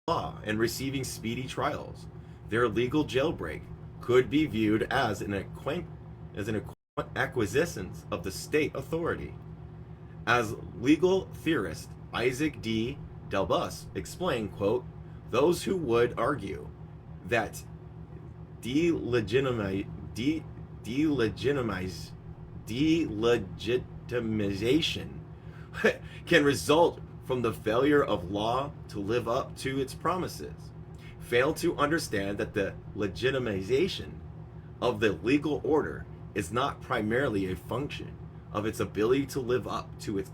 law and receiving speedy trials. Their legal jailbreak could be viewed as an acquiescence of the state authority. As legal theorist Isaac D. Delbus explained, quote, those who would argue that delegitimize, delegitimization can result from the failure of law to live up to its promises, fail to understand that the legitimization of the legal order is not primarily a function of its ability to live up to its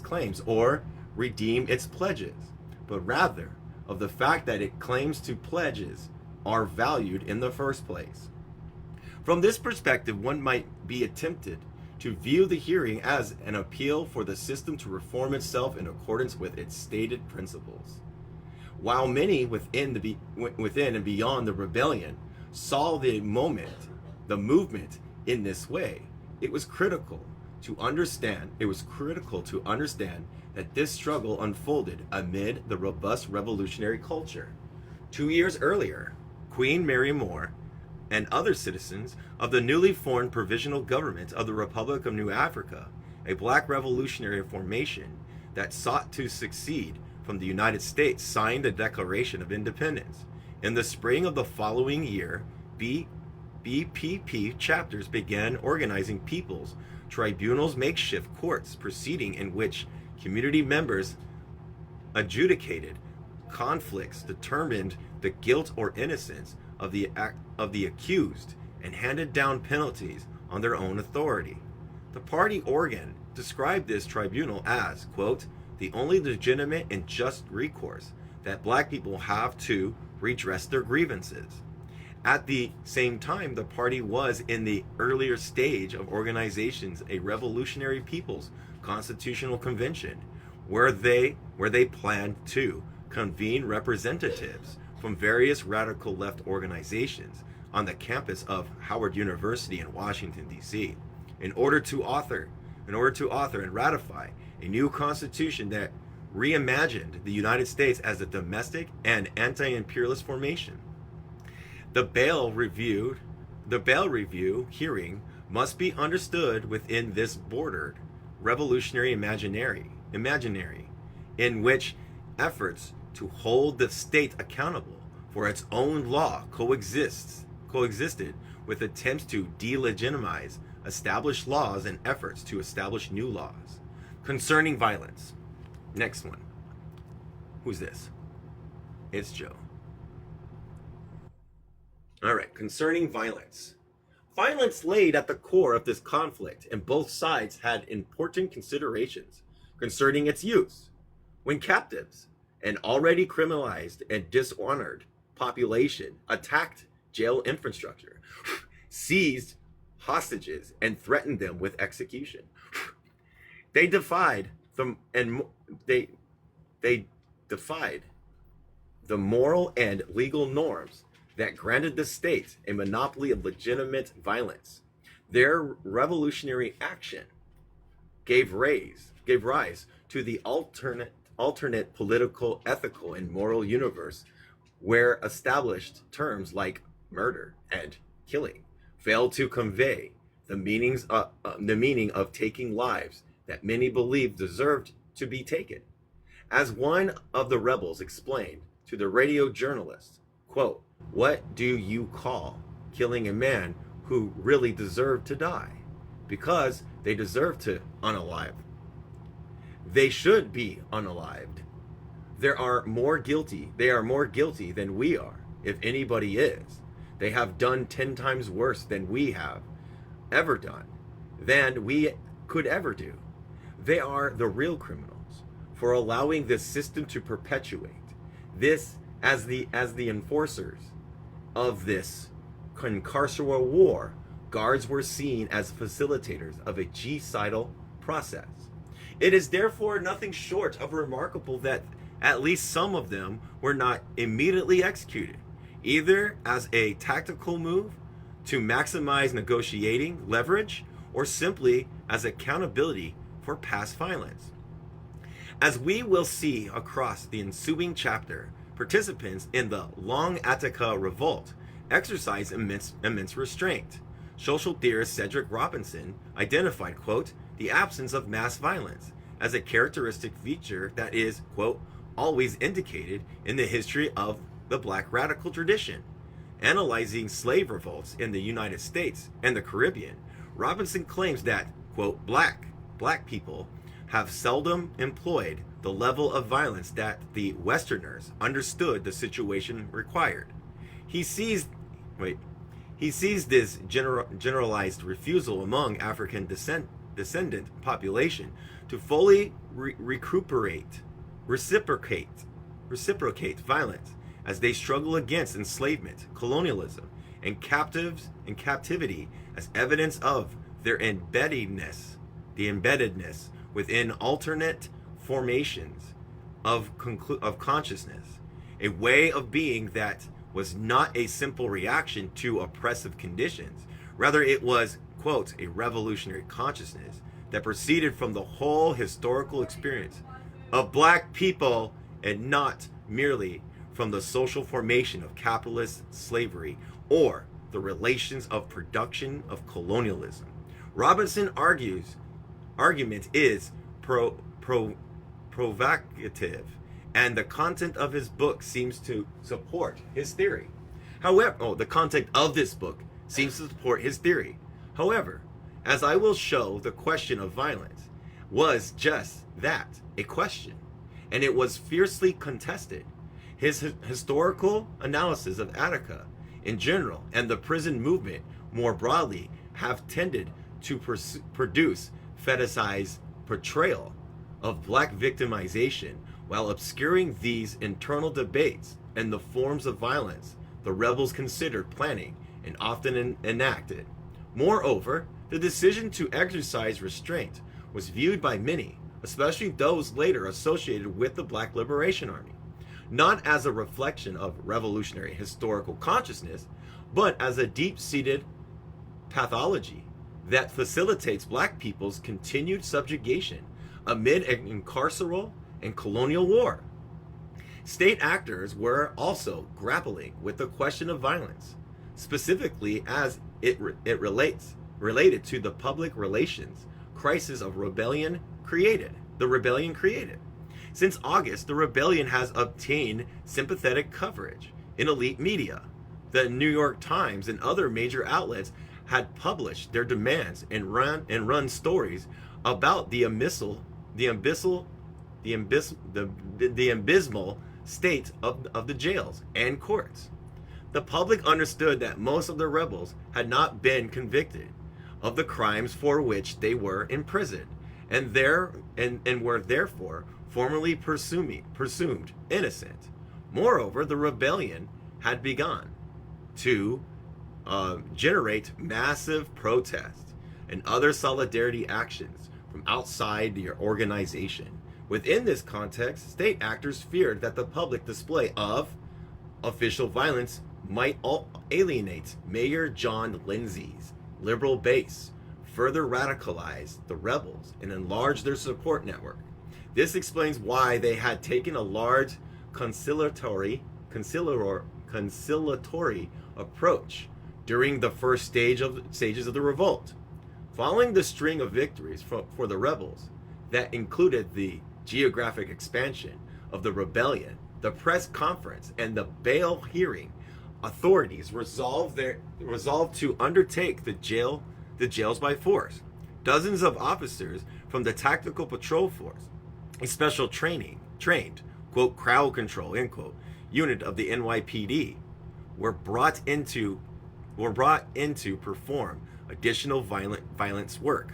claims or redeem its pledges, but rather of the fact that its claims to pledges are valued in the first place. From this perspective, one might be tempted to view the hearing as an appeal for the system to reform itself in accordance with its stated principles. While many within and beyond the rebellion saw the movement in this way, it was critical to understand that this struggle unfolded amid the robust revolutionary culture. 2 years earlier, Queen Mary Moore and other citizens of the newly formed Provisional Government of the Republic of New Africa, a black revolutionary formation that sought to succeed from the United States, signed the Declaration of Independence. In the spring of the following year, BPP chapters began organizing people's tribunals, makeshift courts proceeding in which community members adjudicated conflicts, determined the guilt or innocence of the accused, and handed down penalties on their own authority. The party organ described this tribunal as, quote, the only legitimate and just recourse that black people have to redress their grievances. At the same time, the party was in the earlier stage of organizations a Revolutionary People's Constitutional Convention, where they planned to convene representatives from various radical left organizations on the campus of Howard University in Washington, D.C., in order to author and ratify a new constitution that reimagined the United States as a domestic and anti-imperialist formation. The bail review hearing must be understood within this bordered revolutionary imaginary in which efforts to hold the state accountable for its own law coexisted with attempts to delegitimize established laws and efforts to establish new laws. Concerning violence. Next one. Who's this? It's Joe. All right, concerning violence. Violence laid at the core of this conflict, and both sides had important considerations concerning its use. When captives, an already criminalized and dishonored population, attacked jail infrastructure, seized hostages, and threatened them with execution, they defied the moral and legal norms that granted the state a monopoly of legitimate violence. Their revolutionary action gave rise to the alternate political, ethical, and moral universe where established terms like murder and killing failed to convey the meaning of taking lives that many believed deserved to be taken. As one of the rebels explained to the radio journalist, quote, what do you call killing a man who really deserved to die? Because they deserve to unalive. They should be unalived. They are more guilty than we are, if anybody is. They have done 10 times worse than we have ever done, than we could ever do. They are the real criminals for allowing this system to perpetuate. This, as the enforcers of this carceral war, guards were seen as facilitators of a genocidal process. It is therefore nothing short of remarkable that at least some of them were not immediately executed, either as a tactical move to maximize negotiating leverage or simply as accountability for past violence. As we will see across the ensuing chapter, participants in the Long Attica Revolt exercised immense restraint. Social theorist Cedric Robinson identified, quote, the absence of mass violence as a characteristic feature that is, quote, always indicated in the history of the black radical tradition. Analyzing slave revolts in the United States and the Caribbean, Robinson claims that, quote, black people have seldom employed the level of violence that the Westerners understood the situation required. He sees this generalized refusal among African descendant population to fully reciprocate violence as they struggle against enslavement, colonialism, and captivity as evidence of their embeddedness within alternate formations of consciousness, a way of being that was not a simple reaction to oppressive conditions. Rather, it was, quote, a revolutionary consciousness that proceeded from the whole historical experience of black people and not merely from the social formation of capitalist slavery or the relations of production of colonialism. Robinson argument is provocative, and the content of his book seems to support his theory. However, the content of this book seems to support his theory. However, as I will show, the question of violence was just that, a question, and it was fiercely contested. His historical analysis of Attica in general and the prison movement more broadly have tended to produce fetishized portrayal of black victimization while obscuring these internal debates and the forms of violence the rebels considered planning and often enacted. Moreover, the decision to exercise restraint was viewed by many, especially those later associated with the Black Liberation Army, not as a reflection of revolutionary historical consciousness, but as a deep-seated pathology that facilitates black people's continued subjugation amid an carceral and colonial war. State actors were also grappling with the question of violence, specifically as it related to the public relations crisis of the rebellion created. Since August, the rebellion has obtained sympathetic coverage in elite media. The New York Times and other major outlets had published their demands and run stories about the abysmal state of the jails and courts. The public understood that most of the rebels had not been convicted of the crimes for which they were imprisoned, and were therefore formally presumed innocent. Moreover, the rebellion had begun to generate massive protests and other solidarity actions from outside the organization. Within this context, state actors feared that the public display of official violence might alienate Mayor John Lindsay's liberal base, further radicalize the rebels, and enlarge their support network. This explains why they had taken a large conciliatory approach during the first stages of the revolt. Following the string of victories for the rebels that included the geographic expansion of the rebellion, the press conference, and the bail hearing, authorities resolved to undertake the jails by force. Dozens of officers from the Tactical Patrol Force, a special trained, quote, crowd control, end quote, unit of the NYPD, were brought in to perform additional violence work.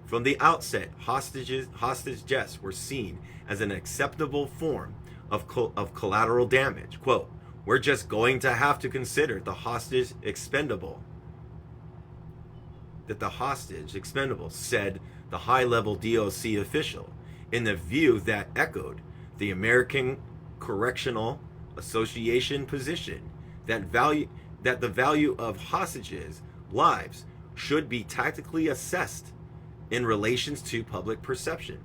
From the outset, hostage deaths were seen as an acceptable form of collateral damage. Quote, we're just going to have to consider the hostage expendable, said the high-level DOC official, in the view that echoed the American Correctional Association position that the value of hostages' lives should be tactically assessed in relations to public perception.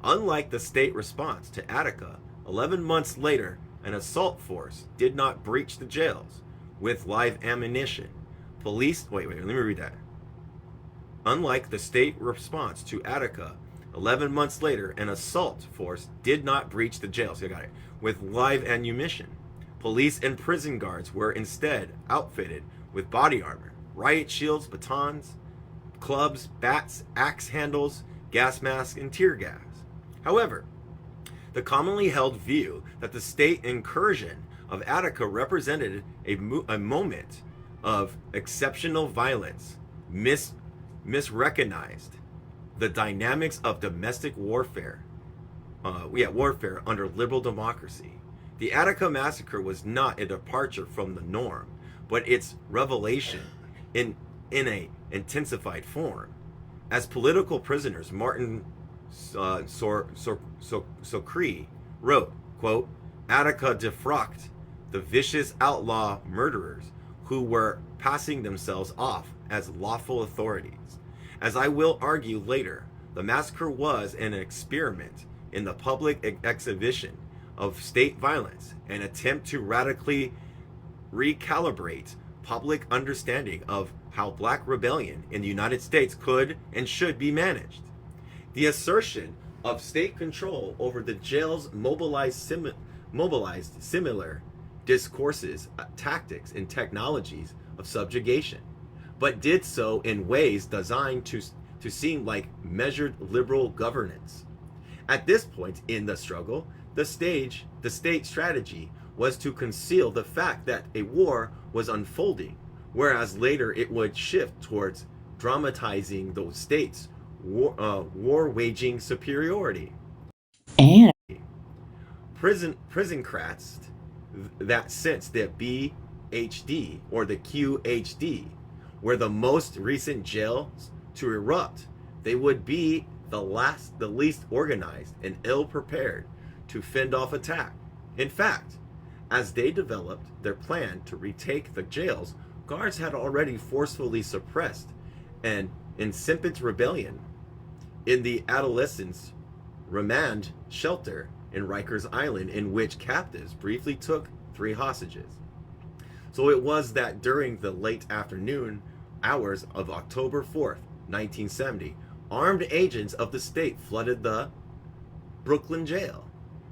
Unlike the state response to Attica, 11 months later, an assault force did not breach the jails with live ammunition. Wait, let me read that. Unlike the state response to Attica, 11 months later, an assault force did not breach the jails, I got it, with live ammunition. Police and prison guards were instead outfitted with body armor, riot shields, batons, clubs, bats, axe handles, gas masks, and tear gas. However, the commonly held view that the state incursion of Attica represented a moment of exceptional violence misrecognized the dynamics of domestic warfare. Warfare under liberal democracy. The Attica massacre was not a departure from the norm, but its revelation in a intensified form. As political prisoners, Martin Socree wrote, quote, Attica defrocked the vicious outlaw murderers who were passing themselves off as lawful authorities. As I will argue later, the massacre was an experiment in the public exhibition of state violence, an attempt to radically recalibrate public understanding of how black rebellion in the United States could and should be managed. The assertion of state control over the jails mobilized similar discourses, tactics, and technologies of subjugation, but did so in ways designed to seem like measured liberal governance. At this point in the struggle, the state strategy was to conceal the fact that a war was unfolding, whereas later it would shift towards dramatizing the state's war-waging superiority. And Prisoncrats that since the BHD or the QHD were the most recent jails to erupt, they would be the least organized and ill-prepared to fend off attack. In fact, as they developed their plan to retake the jails, guards had already forcefully suppressed an incipient rebellion in the adolescents' remand shelter in Rikers Island, in which captives briefly took 3 hostages. So it was that during the late afternoon hours of October 4th, 1970, armed agents of the state flooded the Brooklyn jail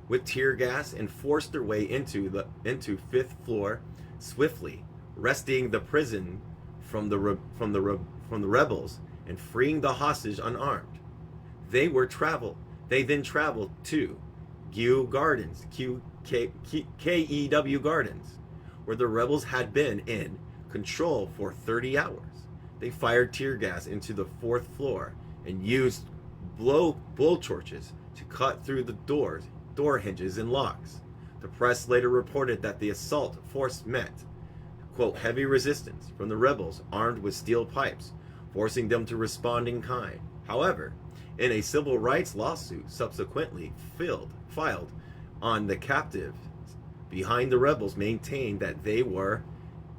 with tear gas and forced their way into 5th floor, swiftly wresting the prison from the rebels and freeing the hostage unarmed. They then traveled to Kew Gardens, KEW Gardens, where the rebels had been in control for 30 hours. They fired tear gas into the 4th floor and used blow torches to cut through the door hinges and locks. The press later reported that the assault force met, quote, heavy resistance from the rebels armed with steel pipes, forcing them to respond in kind. However, in a civil rights lawsuit subsequently filed on the captives behind the rebels, maintained that they were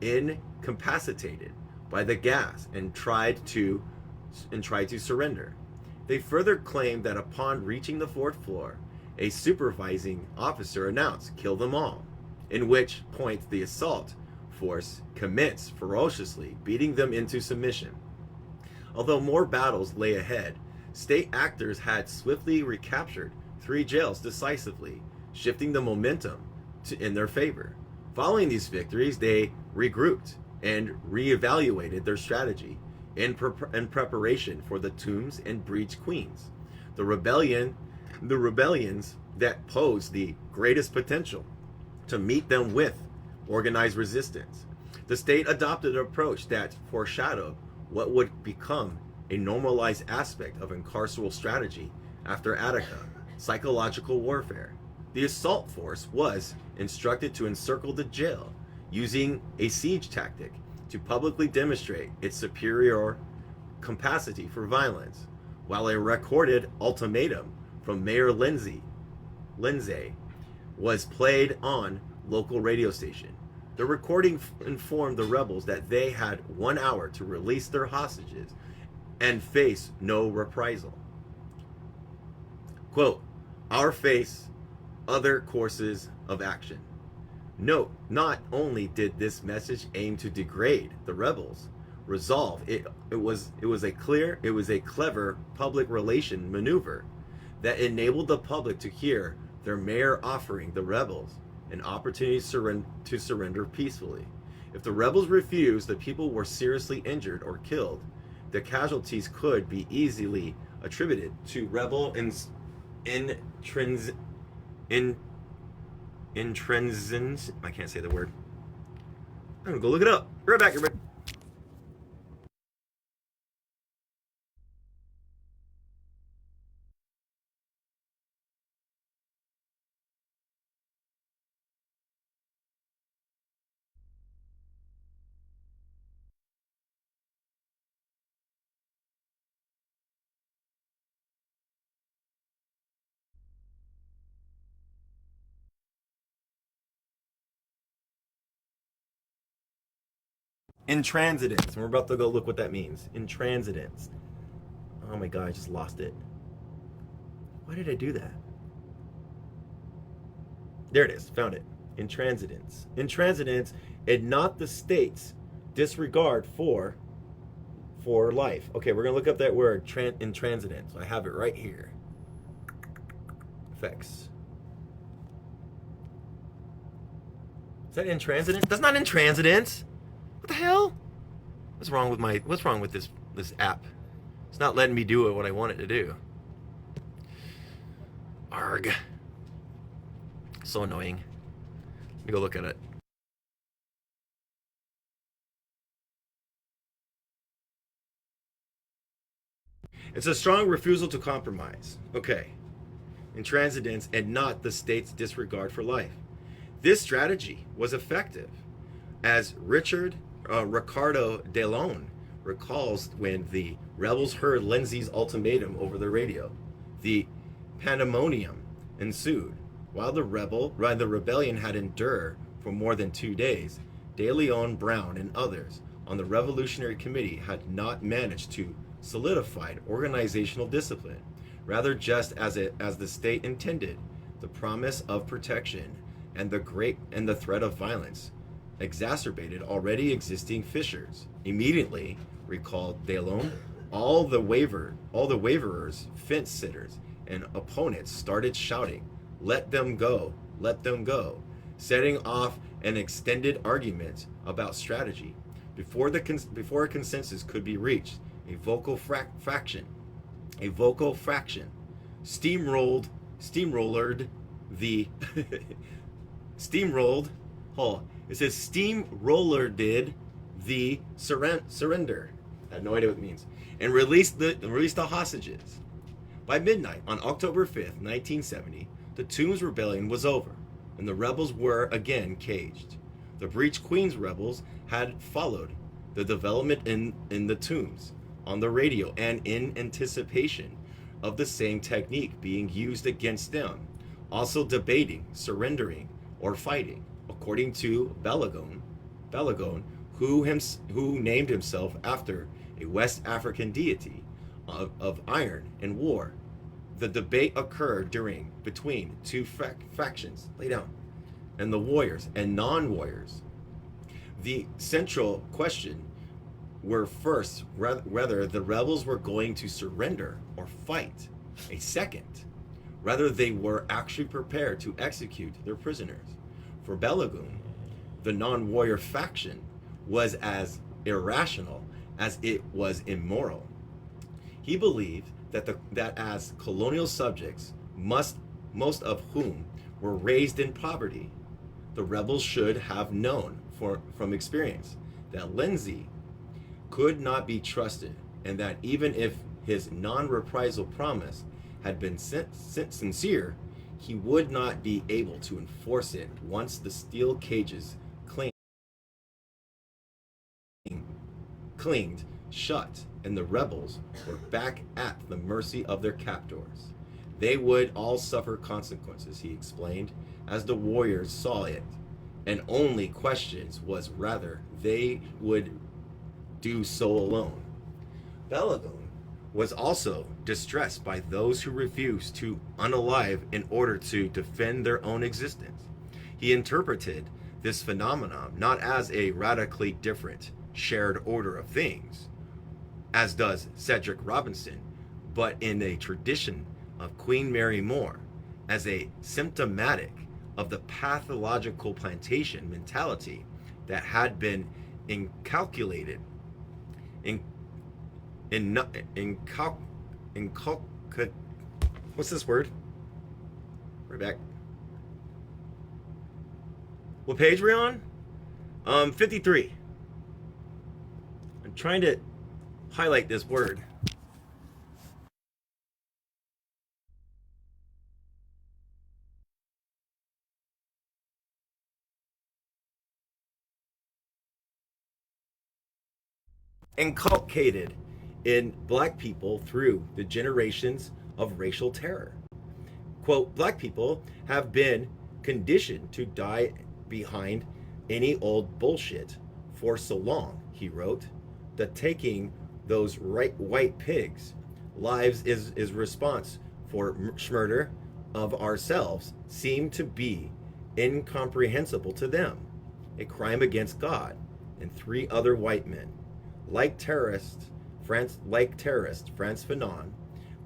incapacitated by the gas and tried to surrender. They further claimed that upon reaching the 4th floor, a supervising officer announced, "Kill them all," in which point the assault force commenced ferociously, beating them into submission. Although more battles lay ahead, state actors had swiftly recaptured 3 jails decisively, shifting the momentum in their favor. Following these victories, they regrouped and reevaluated their strategy in preparation for the Tombs and Breach Queens, the rebellions that posed the greatest potential to meet them with organized resistance. The state adopted an approach that foreshadowed what would become a normalized aspect of carceral strategy after Attica: psychological warfare. The assault force was instructed to encircle the jail using a siege tactic to publicly demonstrate its superior capacity for violence, while a recorded ultimatum from Mayor Lindsay was played on local radio station. The recording informed the rebels that they had 1 hour to release their hostages and face no reprisal. Quote, our face, other courses of action. Note, not only did this message aim to degrade the rebels, resolve it was a clever public relation maneuver that enabled the public to hear their mayor offering the rebels an opportunity to surrender peacefully. If the rebels refused, the people were seriously injured or killed. The casualties could be easily attributed to rebel intransigence. I can't say the word. I'm gonna go look it up. Be right back, everybody. Intransigence. And we're about to go look what that means. Intransigence. Oh my god, I just lost it. Why did I do that? There it is. Found it. Intransigence. Intransigence and not the state's disregard for life. Okay, we're gonna look up that word, intransigence. I have it right here. Effects. Is that intransigence? That's not intransigence. What the hell? What's wrong with this app? It's not letting me do what I want it to do. Arg. So annoying. Let me go look at it. It's a strong refusal to compromise. Okay. Intransigence and not the state's disregard for life. This strategy was effective, as Ricardo Delon recalls when the rebels heard Lindsay's ultimatum over the radio. The pandemonium ensued. While the rebellion had endured for more than 2 days, De Leon, Brown, and others on the Revolutionary Committee had not managed to solidify organizational discipline. Rather, just as the state intended, the promise of protection and the threat of violence exacerbated already existing fissures. Immediately, recalled Delon, all the waverers, fence sitters, and opponents started shouting, "Let them go, let them go," setting off an extended argument about strategy. Before a consensus could be reached, a vocal faction steamrolled the steamrolled. Oh, it says steamroller did the surrender. I have no idea what it means, and released the hostages. By midnight on October 5th, 1970, the Tombs Rebellion was over, and the rebels were again caged. The Breach Queens rebels had followed the development in the Tombs on the radio and in anticipation of the same technique being used against them, also debating surrendering or fighting. According to Balagon, who named himself after a West African deity of iron and war, the debate occurred between two factions, lay down, and the warriors and non-warriors. The central question were first whether the rebels were going to surrender or fight. A second, whether they were actually prepared to execute their prisoners. For Balagun, the non-warrior faction was as irrational as it was immoral. He believed that as colonial subjects, most of whom were raised in poverty, the rebels should have known from experience that Lindsay could not be trusted, and that even if his non-reprisal promise had been sincere, he would not be able to enforce it once the steel cages clinged shut and the rebels were back at the mercy of their captors. They would all suffer consequences, he explained, as the warriors saw it, and only questions was whether they would do so alone. Balagon was also distressed by those who refused to unalive in order to defend their own existence. He interpreted this phenomenon not as a radically different shared order of things, as does Cedric Robinson, but in a tradition of Queen Mary More, as a symptomatic of the pathological plantation mentality that had been inculcated in what's this word? Right back. What page are we on? 53. I'm trying to highlight this word. Inculcated in black people through the generations of racial terror. Quote, black people have been conditioned to die behind any old bullshit for so long, he wrote, that taking those white pigs' lives is response for murder of ourselves seemed to be incomprehensible to them, a crime against God and three other white men. Like terrorist Frantz Fanon,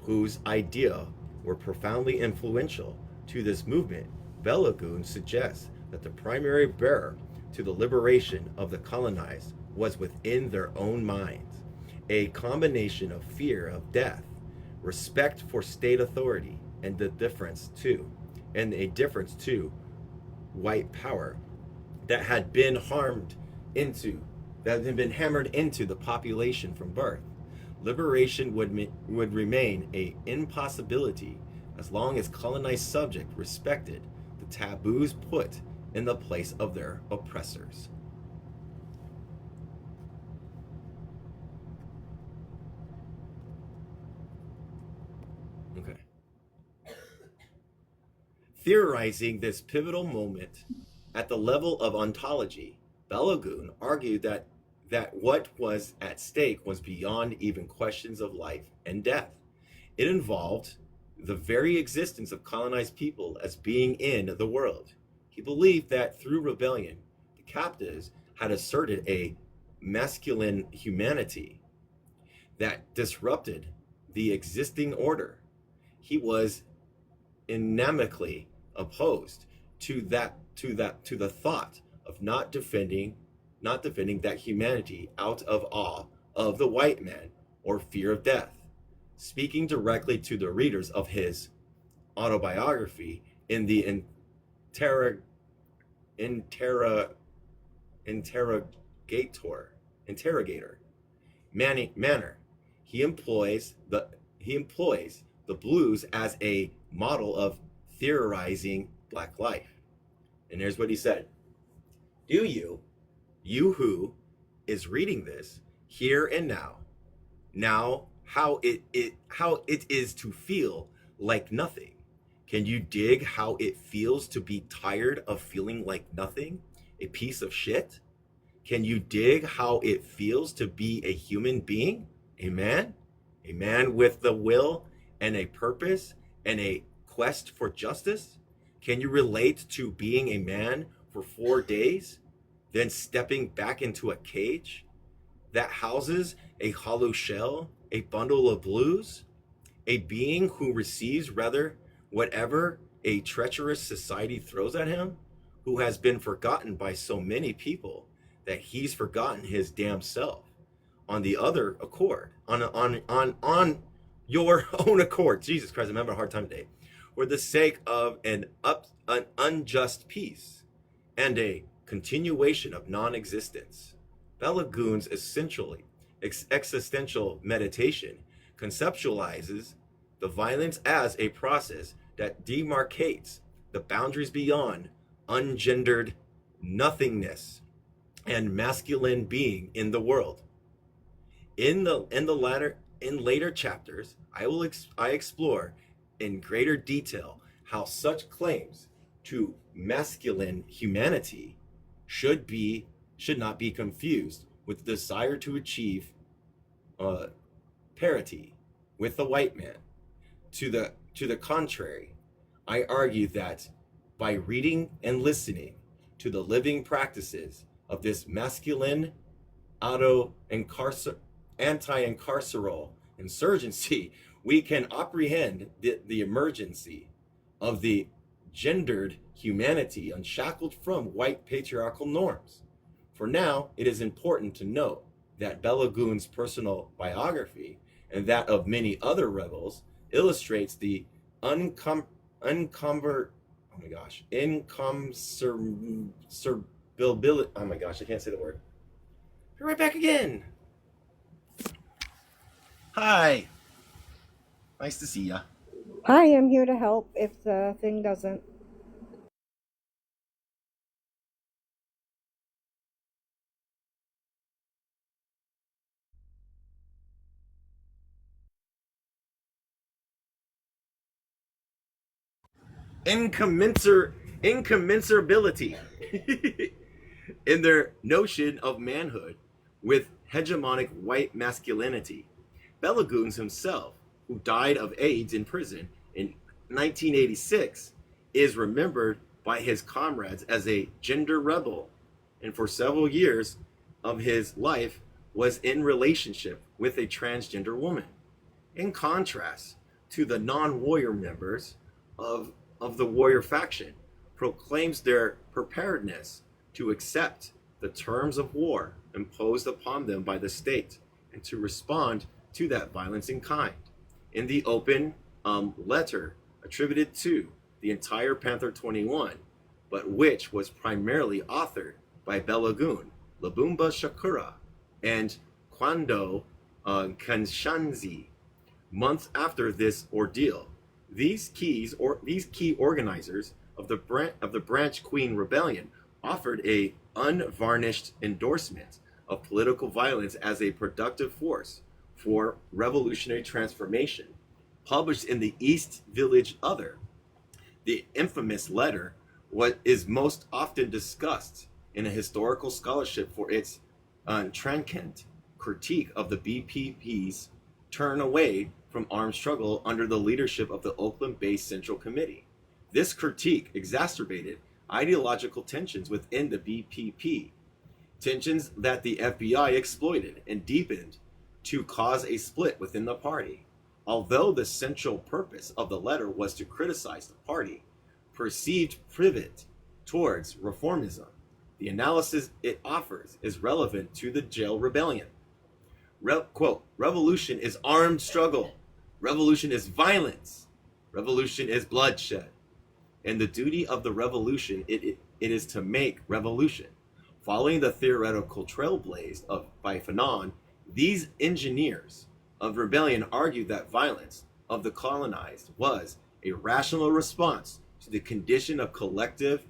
whose idea were profoundly influential to this movement, Balagoon suggests that the primary barrier to the liberation of the colonized was within their own minds, a combination of fear of death, respect for state authority, and a difference to white power that had been hammered into the population from birth. Liberation would remain an impossibility as long as colonized subjects respected the taboos put in the place of their oppressors. Okay. Theorizing this pivotal moment at the level of ontology, Balagoon argued that what was at stake was beyond even questions of life and death. It involved the very existence of colonized people as being in the world. He believed that through rebellion, the captives had asserted a masculine humanity that disrupted the existing order. He was inimically opposed to the thought of not defending that humanity out of awe of the white man or fear of death. Speaking directly to the readers of his autobiography in the interrogator manner, he employs the blues as a model of theorizing black life. And here's what he said: do you who is reading this here and now how it is to feel like nothing? Can you dig how it feels to be tired of feeling like nothing, a piece of shit? Can you dig how it feels to be a human being, a man with the will and a purpose and a quest for justice? Can you relate to being a man for 4 days, then stepping back into a cage that houses a hollow shell, a bundle of blues, a being who receives rather whatever a treacherous society throws at him, who has been forgotten by so many people that he's forgotten his damn self on the other accord, on your own accord. Jesus Christ, I'm having a hard time today. For the sake of an unjust peace and a continuation of non-existence. Balagoon's existential meditation conceptualizes the violence as a process that demarcates the boundaries beyond ungendered nothingness and masculine being in the world. In later chapters, I explore in greater detail how such claims to masculine humanity should not be confused with the desire to achieve parity with the white man. To the contrary, I argue that by reading and listening to the living practices of this masculine anti-incarceral insurgency, we can apprehend the emergency of the gendered humanity unshackled from white patriarchal norms. For now, it is important to note that Balagun's personal biography and that of many other rebels illustrates the incommensurability. Oh my gosh, I can't say the word. Be right back again. Hi. Nice to see ya. I am here to help if the thing doesn't. Incommensurability in their notion of manhood with hegemonic white masculinity. Balaguns himself, who died of AIDS in prison in 1986, is remembered by his comrades as a gender rebel, and for several years of his life was in relationship with a transgender woman. In contrast to the non-warrior members of the warrior faction, proclaims their preparedness to accept the terms of war imposed upon them by the state and to respond to that violence in kind. In the open letter attributed to the entire Panther 21, but which was primarily authored by Balagun, Lubumba Shakura, and Kwando Kanshanzi. Months after this ordeal, these key organizers of the Branch Queen Rebellion offered a unvarnished endorsement of political violence as a productive force for revolutionary transformation. Published in the East Village Other, the infamous letter is most often discussed in a historical scholarship for its trenchant critique of the BPP's turn away from armed struggle under the leadership of the Oakland-based Central Committee. This critique exacerbated ideological tensions within the BPP, tensions that the FBI exploited and deepened to cause a split within the party. Although the central purpose of the letter was to criticize the party, perceived pivot towards reformism, the analysis it offers is relevant to the jail rebellion. Quote, revolution is armed struggle. Revolution is violence. Revolution is bloodshed. And the duty of the revolution, it is to make revolution. Following the theoretical trailblazed by Fanon, these engineers of rebellion argued that violence of the colonized was a rational response to the condition of collective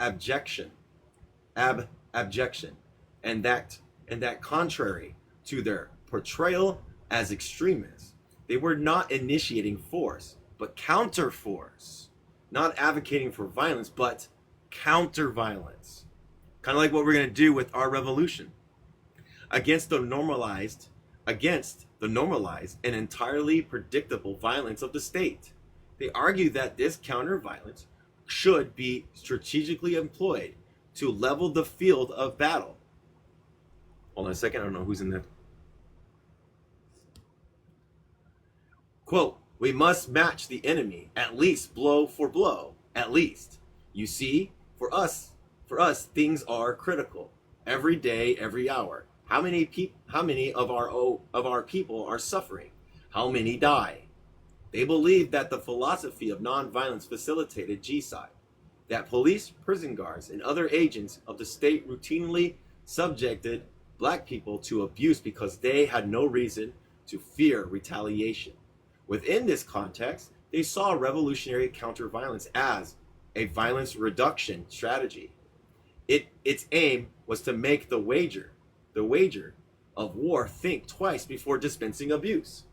abjection, and that contrary to their portrayal as extremists, they were not initiating force, but counter force, not advocating for violence, but counter violence. Kind of like what we're going to do with our revolution against the normalized and entirely predictable violence of the state. They argue that this counter violence should be strategically employed to level the field of battle. Hold on a second, I don't know who's in there. Quote, we must match the enemy, at least blow for blow, at least. You see, for us, things are critical. Every day, every hour. How many of our people are suffering? How many die? They believe that the philosophy of nonviolence facilitated genocide, that police, prison guards, and other agents of the state routinely subjected black people to abuse because they had no reason to fear retaliation. Within this context, they saw revolutionary counter-violence as a violence reduction strategy. Its aim was to make the wager of war think twice before dispensing abuse.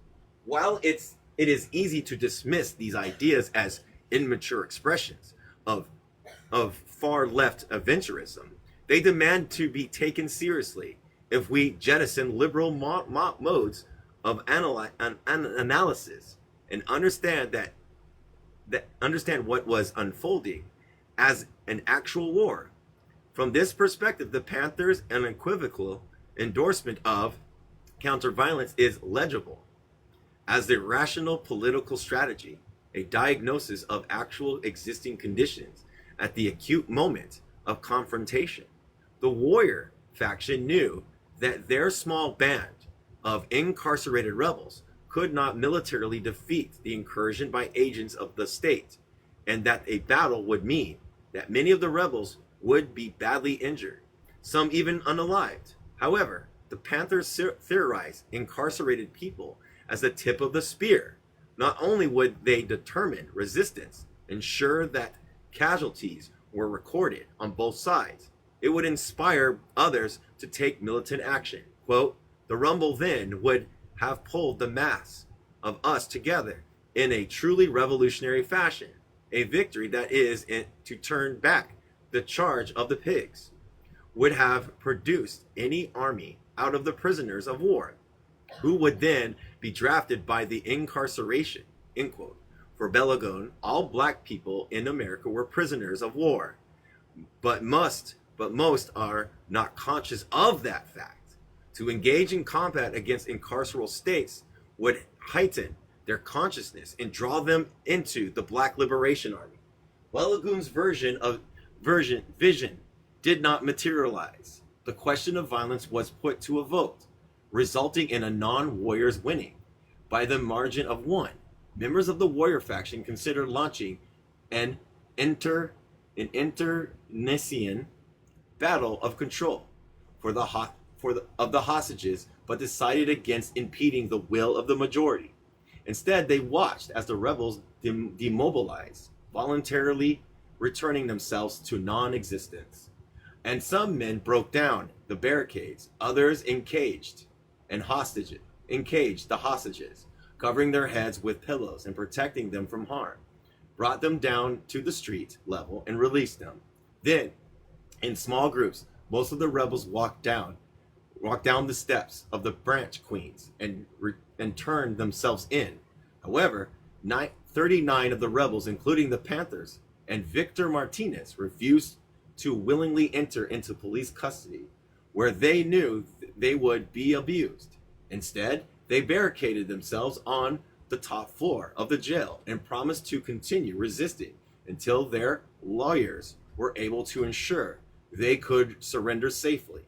While it is easy to dismiss these ideas as immature expressions of far left aventurism, they demand to be taken seriously if we jettison liberal modes of analysis and understand what was unfolding as an actual war. From this perspective, the Panthers' unequivocal endorsement of counterviolence is legible as the rational political strategy, a diagnosis of actual existing conditions at the acute moment of confrontation. The warrior faction knew that their small band of incarcerated rebels could not militarily defeat the incursion by agents of the state, and that a battle would mean that many of the rebels would be badly injured, some even unalived. However, the Panthers theorized incarcerated people as the tip of the spear. Not only would they determine resistance, ensure that casualties were recorded on both sides, it would inspire others to take militant action. Quote, the rumble then would have pulled the mass of us together in a truly revolutionary fashion, a victory that is to turn back the charge of the pigs, would have produced any army out of the prisoners of war, who would then be drafted by the incarceration, end quote. For Balagon, all black people in America were prisoners of war, but most are not conscious of that fact. To engage in combat against incarceral states would heighten their consciousness and draw them into the Black Liberation Army. Balagun's vision did not materialize. The question of violence was put to a vote, resulting in a non-warriors winning by the margin of one. Members of the warrior faction considered launching an internecine battle of control of the hostages, but decided against impeding the will of the majority. Instead, they watched as the rebels demobilized, voluntarily returning themselves to non-existence. And some men broke down the barricades, others encaged the hostages, covering their heads with pillows and protecting them from harm, brought them down to the street level and released them. Then, in small groups, most of the rebels walked down the steps of the branch queens and turned themselves in. However, 39 of the rebels, including the Panthers and Victor Martinez, refused to willingly enter into police custody, where they knew they would be abused. Instead, they barricaded themselves on the top floor of the jail and promised to continue resisting until their lawyers were able to ensure they could surrender safely.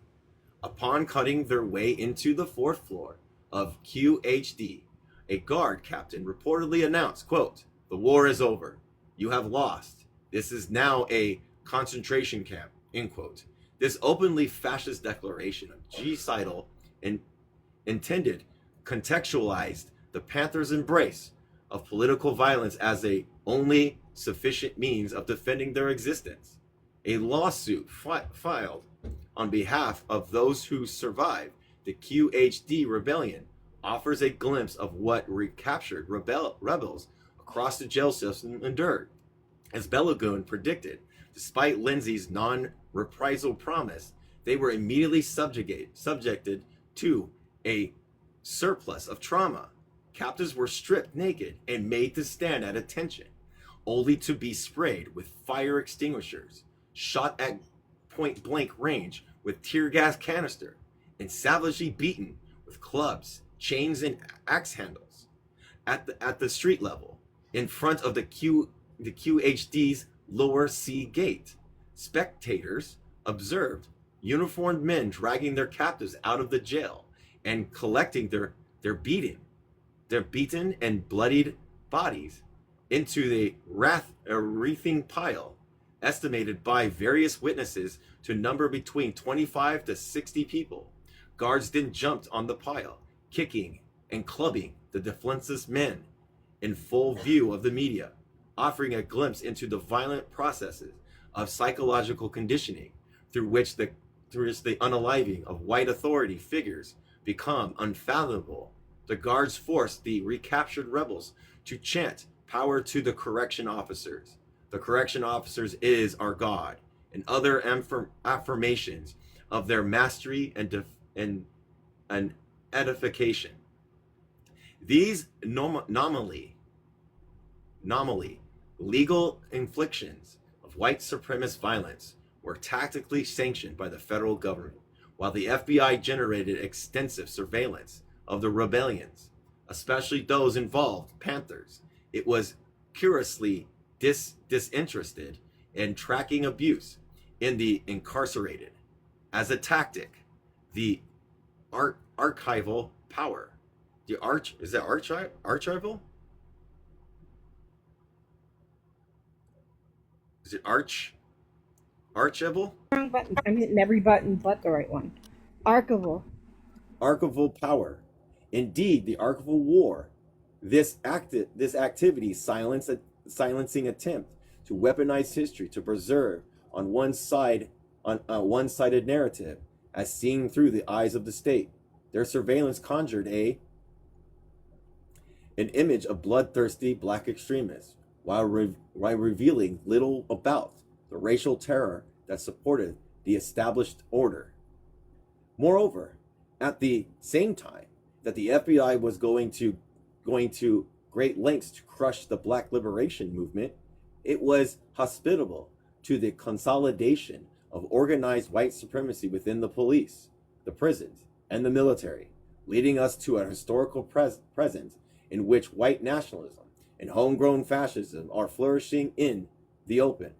Upon cutting their way into the fourth floor of QHD, a guard captain reportedly announced, quote, the war is over. You have lost. This is now a concentration camp, end quote. This openly fascist declaration of genocidal and intended contextualized the Panthers' embrace of political violence as a only sufficient means of defending their existence. A lawsuit filed on behalf of those who survived the QHD rebellion offers a glimpse of what recaptured rebels across the jail system endured. As Balagun predicted, despite Lindsay's non-reprisal promise, they were immediately subjected to a surplus of trauma. Captives were stripped naked and made to stand at attention, only to be sprayed with fire extinguishers, shot at point blank range with tear gas canister, and savagely beaten with clubs, chains, and axe handles. At the street level, in front of the QHD's lower C gate, spectators observed uniformed men dragging their captives out of the jail and collecting their beaten and bloodied bodies into the wreathing pile, estimated by various witnesses to number between 25 to 60 people. Guards then jumped on the pile, kicking and clubbing the defenseless men in full view of the media, offering a glimpse into the violent processes of psychological conditioning through which the unaliving of white authority figures become unfathomable. The guards forced the recaptured rebels to chant power to the correction officers. The correction officers is our God, and other affirmations of their mastery and edification. These nominally legal inflictions of white supremacist violence were tactically sanctioned by the federal government, while the FBI generated extensive surveillance of the rebellions, especially those involved Panthers. It was curiously disinterested in tracking abuse in the incarcerated. As a tactic, the archival power. The is that archival? Is it archival? Wrong button. I'm hitting every button but the right one. Archival. Archival power. Indeed, the archival war. This activity silencing attempt to weaponize history to preserve on a one-sided narrative as seen through the eyes of the state. Their surveillance conjured an image of bloodthirsty black extremists while revealing little about the racial terror that supported the established order. Moreover, at the same time that the FBI was going to great lengths to crush the Black liberation movement, it was hospitable to the consolidation of organized white supremacy within the police, the prisons, and the military, leading us to a historical present in which white nationalism and homegrown fascism are flourishing in the open.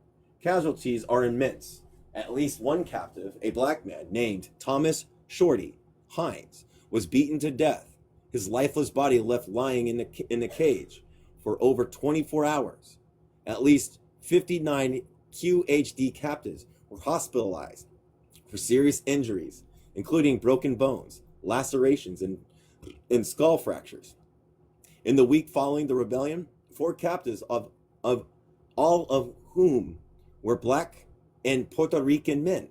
Casualties are immense. At least one captive, a black man named Thomas Shorty Hines, was beaten to death, his lifeless body left lying in the cage for over 24 hours. At least 59 QHD captives were hospitalized for serious injuries, including broken bones, lacerations, and skull fractures. In the week following the rebellion, 4 captives of all of whom were black and Puerto Rican men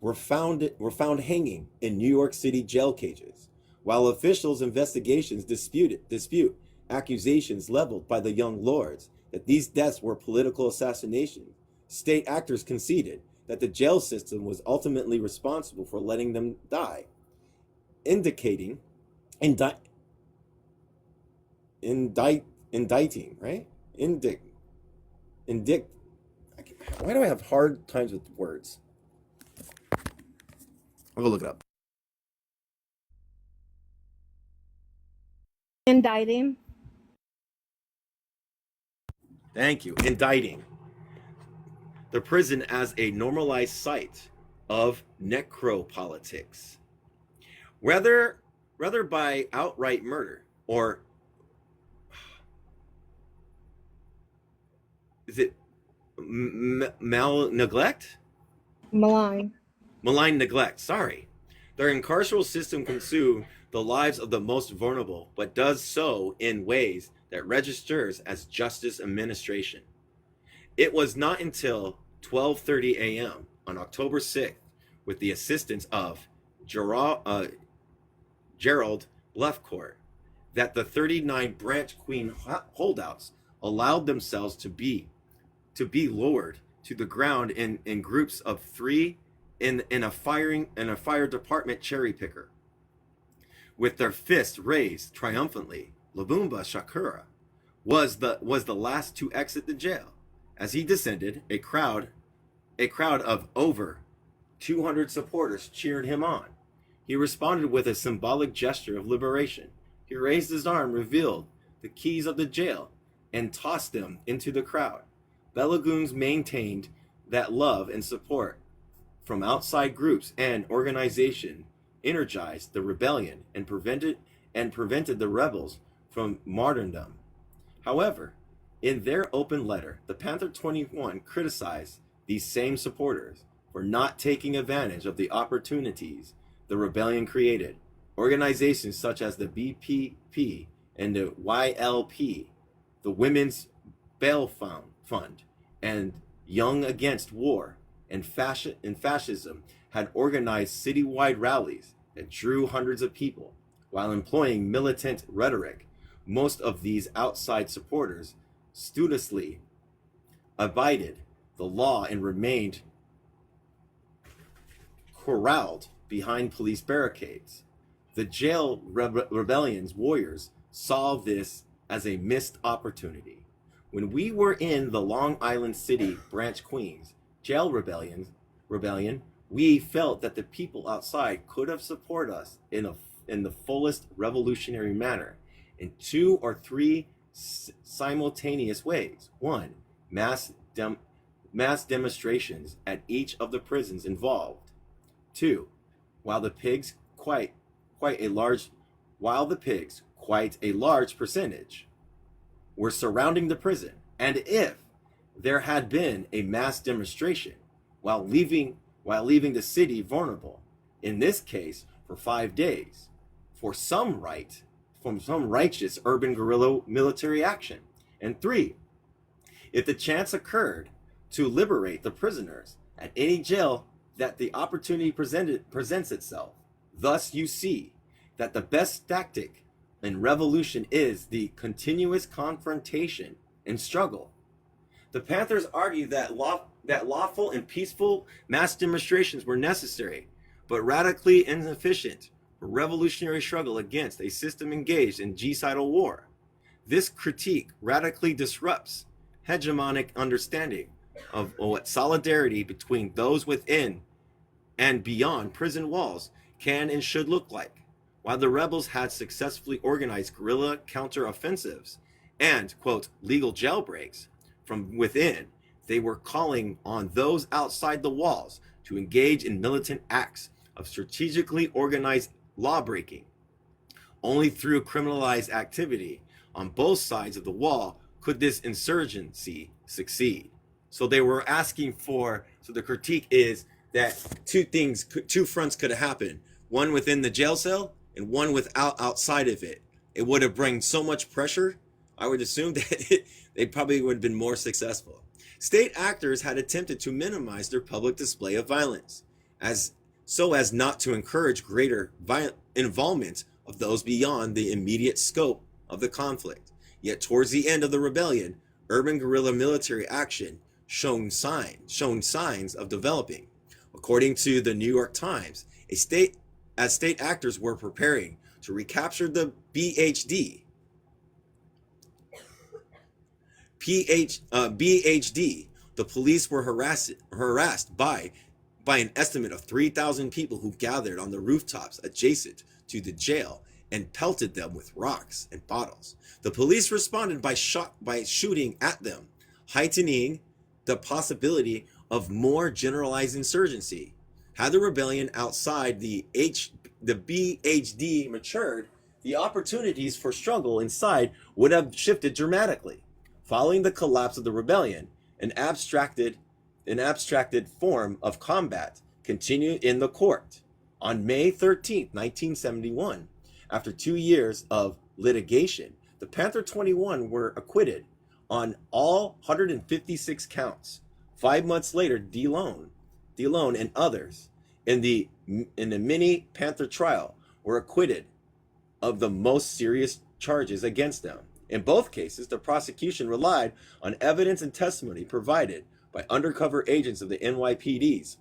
were found hanging in New York City jail cages, while officials' investigations dispute accusations leveled by the young lords that these deaths were political assassinations. State actors conceded that the jail system was ultimately responsible for letting them die, indicting indicting, right? Why do I have hard times with words? I'll go look it up. Indicting. Thank you. Indicting the prison as a normalized site of necropolitics, whether by outright murder or is it neglect? Malign. Malign neglect. Sorry. Their incarceral system consumes the lives of the most vulnerable, but does so in ways that registers as justice administration. It was not until 12:30 a.m. on October 6th, with the assistance of Gerald Lefcourt, that the 39 Branch Queen holdouts allowed themselves to be lowered to the ground in groups of 3 in a fire department cherry picker. With their fists raised triumphantly, Lubumba Shakura was the last to exit the jail. As he descended, a crowd of over 200 supporters cheered him on. He responded with a symbolic gesture of liberation. He raised his arm, revealed the keys of the jail, and tossed them into the crowd. Belagoons maintained that love and support from outside groups and organization energized the rebellion and prevented the rebels from martyrdom. However, in their open letter, the Panther 21 criticized these same supporters for not taking advantage of the opportunities the rebellion created. Organizations such as the BPP and the YLP, the Women's Bail Fund, and Young Against War and Fascism had organized citywide rallies that drew hundreds of people. While employing militant rhetoric, most of these outside supporters studiously abided the law and remained corralled behind police barricades. The jail rebellion's warriors saw this as a missed opportunity. When we were in the Long Island City Branch Queens jail rebellion, we felt that the people outside could have supported us in the fullest revolutionary manner in two or three simultaneous ways. One, mass demonstrations at each of the prisons involved. Two, while the pigs quite a large percentage were surrounding the prison, and if there had been a mass demonstration while leaving the city vulnerable, in this case for 5 days, from some righteous urban guerrilla military action. And three, if the chance occurred to liberate the prisoners at any jail that the opportunity presents itself. Thus you see that the best tactic in revolution is the continuous confrontation and struggle. The Panthers argue that lawful and peaceful mass demonstrations were necessary, but radically insufficient for revolutionary struggle against a system engaged in genocidal war. This critique radically disrupts hegemonic understanding of what solidarity between those within and beyond prison walls can and should look like. While the rebels had successfully organized guerrilla counteroffensives and, quote, legal jailbreaks from within, they were calling on those outside the walls to engage in militant acts of strategically organized lawbreaking. Only through criminalized activity on both sides of the wall could this insurgency succeed. So they were asking for, so the critique is that two fronts could have happened. One within the jail cell and one outside of it. It would have brought so much pressure, I would assume that they probably would have been more successful. State actors had attempted to minimize their public display of violence, so as not to encourage greater involvement of those beyond the immediate scope of the conflict. Yet towards the end of the rebellion, urban guerrilla military action shown signs of developing. According to the New York Times, state actors were preparing to recapture the BHD, the police were harassed by an estimate of 3,000 people who gathered on the rooftops adjacent to the jail and pelted them with rocks and bottles. The police responded by shooting at them, heightening the possibility of more generalized insurgency. Had the rebellion outside the BHD matured, the opportunities for struggle inside would have shifted dramatically. Following the collapse of the rebellion, an abstracted form of combat continued in the court. On May 13, 1971, after 2 years of litigation, the Panther 21 were acquitted on all 156 counts. 5 months later, DeLone and others in the mini Panther trial were acquitted of the most serious charges against them. In both cases, the prosecution relied on evidence and testimony provided by undercover agents of the NYPD's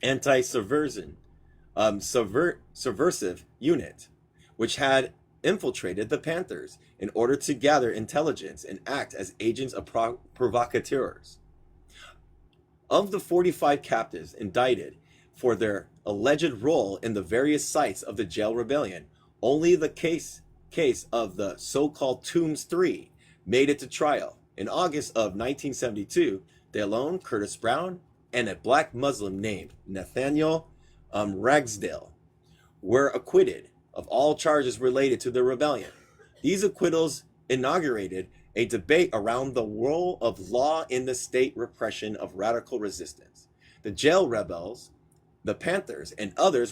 anti-subversive unit, which had infiltrated the Panthers in order to gather intelligence and act as agents of provocateurs. Of the 45 captives indicted for their alleged role in the various sites of the jail rebellion, only the case of the so-called Tombs 3 made it to trial. In August of 1972, DeLone, Curtis Brown, and a black Muslim named Nathaniel Ragsdale were acquitted of all charges related to the rebellion. These acquittals inaugurated a debate around the role of law in the state repression of radical resistance. The jail rebels, the Panthers, and other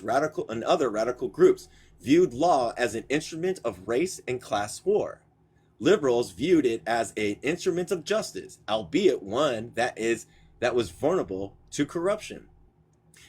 radical groups viewed law as an instrument of race and class war. Liberals viewed it as an instrument of justice, albeit one that was vulnerable to corruption.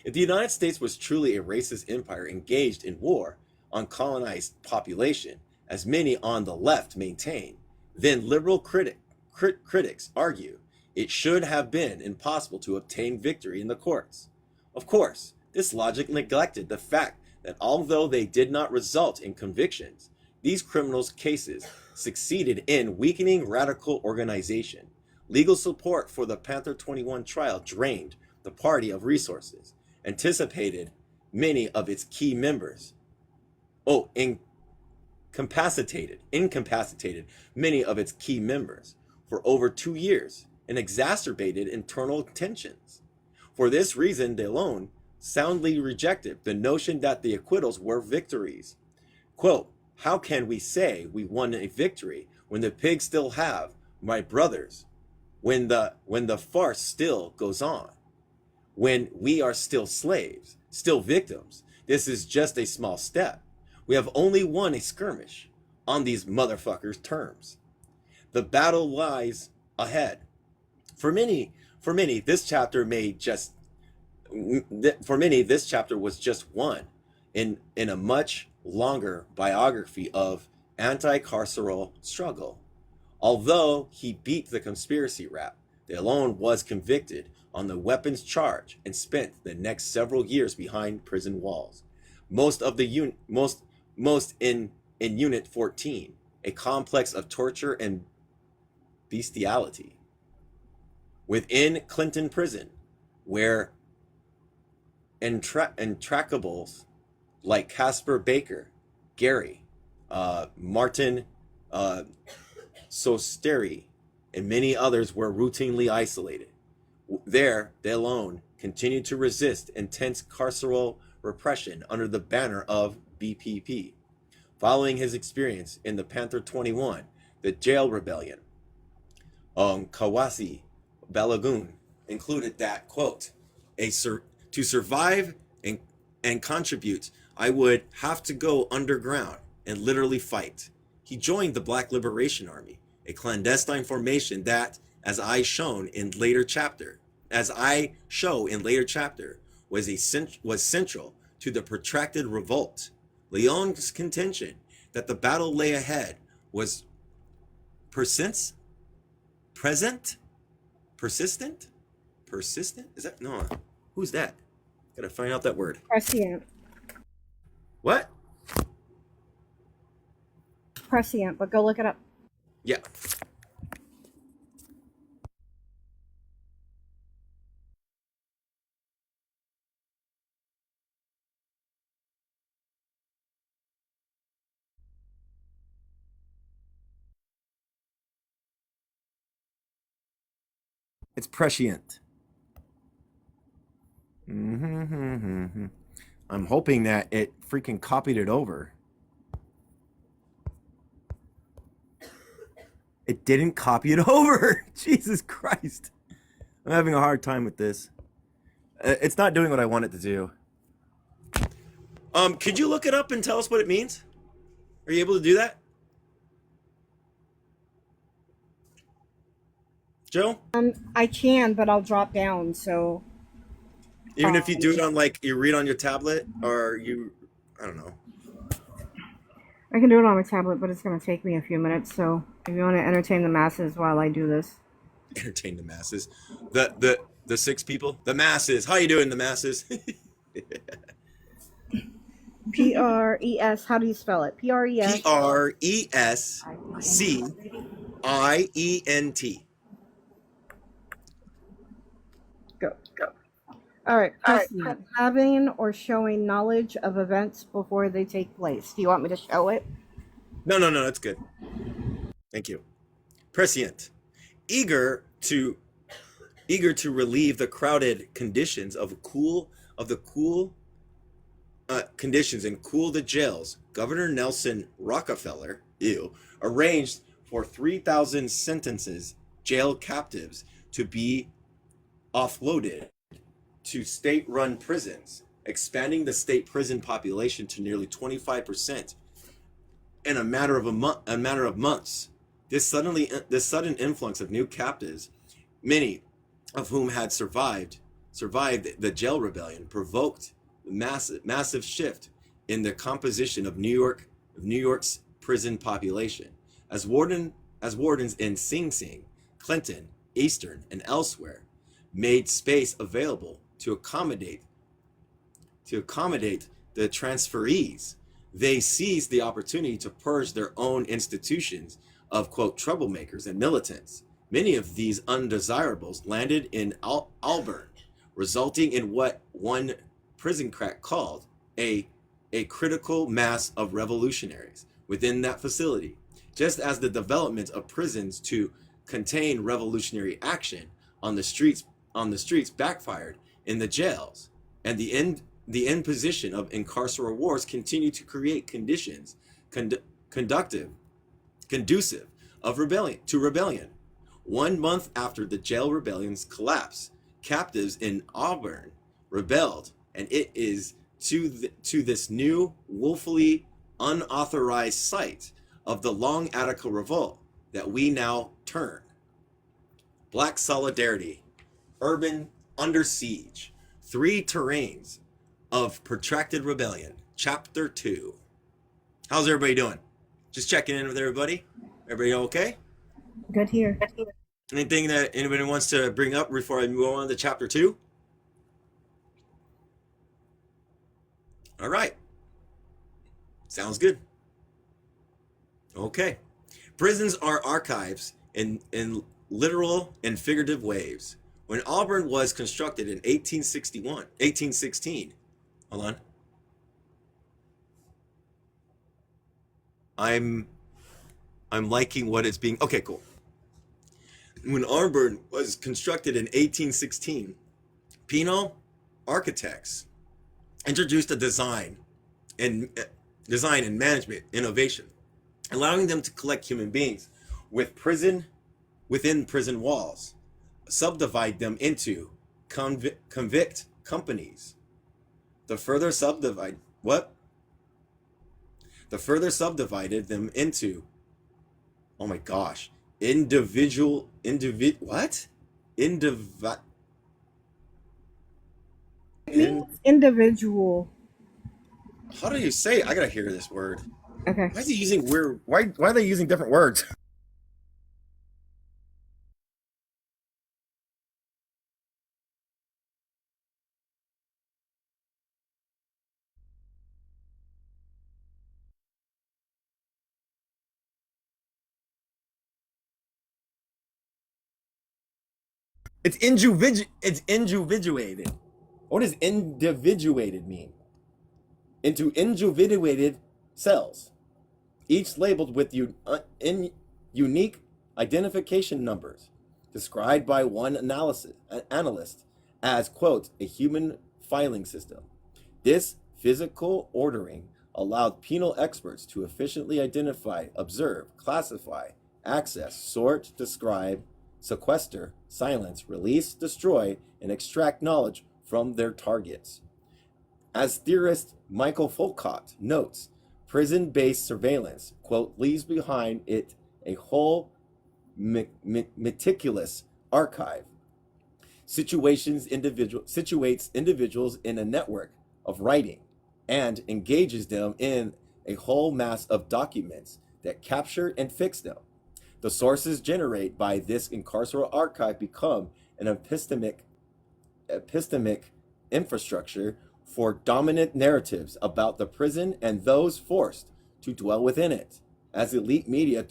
If the United States was truly a racist empire engaged in war on colonized population, as many on the left maintain, then liberal critics argue it should have been impossible to obtain victory in the courts. Of course, this logic neglected the fact that although they did not result in convictions, These criminals' cases succeeded in weakening radical organization. Legal support for the Panther 21 trial drained the party of resources, anticipated many of its key members. Incapacitated many of its key members for over 2 years and exacerbated internal tensions. For this reason, DeLone soundly rejected the notion that the acquittals were victories. Quote, "How can we say we won a victory when the pigs still have my brothers, when the farce still goes on, when we are still slaves, still victims? This is just a small step. We have only won a skirmish on these motherfuckers' terms. The battle lies ahead. For many, this chapter was just one in a much longer biography of anti-carceral struggle. Although he beat the conspiracy rap, DeLone was convicted on the weapons charge and spent the next several years behind prison walls. Most in Unit 14, a complex of torture and bestiality. Within Clinton Prison, where intractables like Casper Baker, Gary, Martin Sosteri, and many others were routinely isolated. There, DeLone continued to resist intense carceral repression under the banner of BPP. Following his experience in the Panther 21, the jail rebellion, Kawasi Balagoon included that, quote, to survive and contribute, I would have to go underground and literally fight. He joined the Black Liberation Army, a clandestine formation that, as I show in later chapter, was central to the protracted revolt. Leon's contention that the battle lay ahead was persistent? Is that, no, who's that? Gotta find out that word. Prescient. What? Prescient, but go look it up. Yeah. It's prescient. I'm hoping that it freaking copied it over. It didn't copy it over. Jesus Christ. I'm having a hard time with this. It's not doing what I want it to do. Could you look it up and tell us what it means? Are you able to do that? Joe? I can, but I'll drop down, so. Even if you do it on, like, you read on your tablet, or I don't know. I can do it on my tablet, but it's going to take me a few minutes, so if you want to entertain the masses while I do this. Entertain the masses. The 6 people? The masses. How you doing, the masses? P-R-E-S, how do you spell it? P-R-E-S. P-R-E-S-C-I-E-N-T. Go. All right. Having or showing knowledge of events before they take place. Do you want me to show it? No, that's good. Thank you. Prescient. Eager to relieve the crowded conditions of the cool conditions and cool the jails, Governor Nelson Rockefeller, arranged for 3,000 sentences jail captives to be offloaded to state-run prisons, expanding the state prison population to nearly 25% in a matter of months. This sudden influx of new captives, many of whom had survived the jail rebellion, provoked a massive shift in the composition of New York's prison population. As wardens in Sing Sing, Clinton, Eastern, and elsewhere made space available to accommodate the transferees, they seized the opportunity to purge their own institutions of, quote, troublemakers and militants. Many of these undesirables landed in Auburn, resulting in what one prison crack called a critical mass of revolutionaries within that facility. Just as the development of prisons to contain revolutionary action on the streets backfired in the jails, and the imposition of incarceral wars continue to create conditions conducive of rebellion. 1 month after the jail rebellion's collapse, captives in Auburn rebelled, and it is to this new, woefully unauthorized site of the Long Attica Revolt that we now turn. Black Solidarity, Urban Under Siege, 3 terrains of protracted rebellion, Chapter 2. How's everybody doing? Just checking in with everybody. Everybody okay? Good here. Anything that anybody wants to bring up before I move on to Chapter 2? All right. Sounds good. Okay. Prisons are archives in literal and figurative ways. When Auburn was constructed in 1816, hold on. I'm liking what it's being. Okay, cool. When Auburn was constructed in 1816, Pinal architects introduced a design and management innovation, allowing them to collect human beings within prison walls, subdivide them into convict companies. The further subdivided them into, oh my gosh, individual. Individual. How do you say it? I gotta hear this word. Okay. Why is he using weird? Why are they using different words? It's individuated. What does individuated mean? Into individuated cells, each labeled with unique identification numbers, described by one analyst as, quote, a human filing system. This physical ordering allowed penal experts to efficiently identify, observe, classify, access, sort, describe, sequester, silence, release, destroy, and extract knowledge from their targets. As theorist Michael Foucault notes, prison-based surveillance, quote, leaves behind it a whole meticulous archive, situates individuals in a network of writing, and engages them in a whole mass of documents that capture and fix them. The sources generated by this incarceral archive become an epistemic infrastructure for dominant narratives about the prison and those forced to dwell within it. As elite media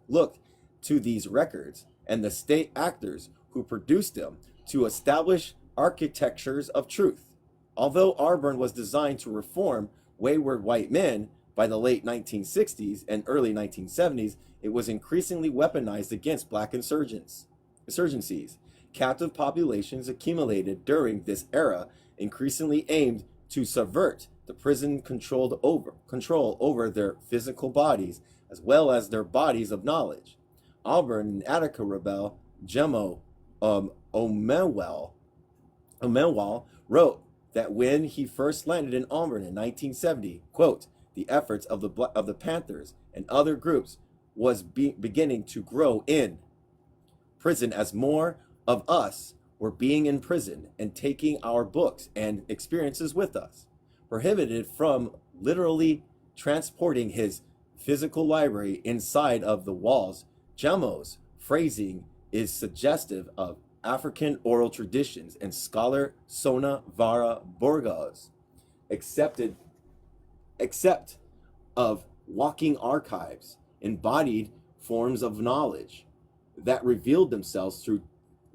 looked to these records and the state actors who produced them to establish architectures of truth. Although Auburn was designed to reform wayward white men by the late 1960s and early 1970s, it was increasingly weaponized against black insurgencies. Captive populations accumulated during this era increasingly aimed to subvert the prison control over their physical bodies as well as their bodies of knowledge. Auburn and Attica rebel Jemo Omenwell wrote that when he first landed in Auburn in 1970, quote, the efforts of the Panthers and other groups was beginning to grow in prison as more of us were being in prison and taking our books and experiences with us. Prohibited from literally transporting his physical library inside of the walls, Jemo's phrasing is suggestive of African oral traditions, and scholar Sona Vara Burgos except of walking archives, embodied forms of knowledge that revealed themselves through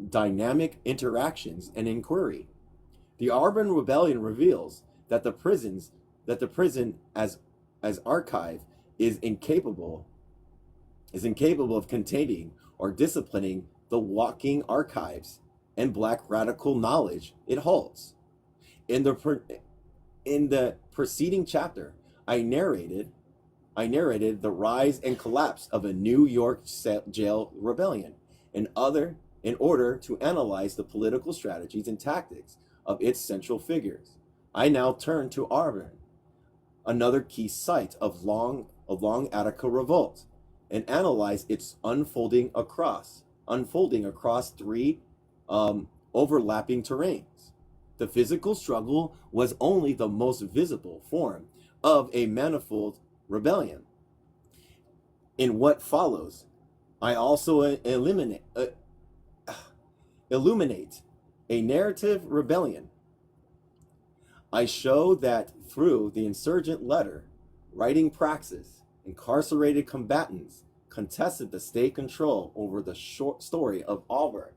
dynamic interactions and inquiry. The Auburn Rebellion reveals that the prison as archive is incapable of containing or disciplining the walking archives and black radical knowledge it holds. In the preceding chapter, I narrated the rise and collapse of a New York jail rebellion in order to analyze the political strategies and tactics of its central figures. I now turn to Auburn, another key site of long Attica revolt, and analyze its unfolding across three overlapping terrains. The physical struggle was only the most visible form of a manifold rebellion. In what follows, I also illuminate a narrative rebellion. I show that through the insurgent letter, writing praxis, incarcerated combatants contested the state control over the short story of Auburn.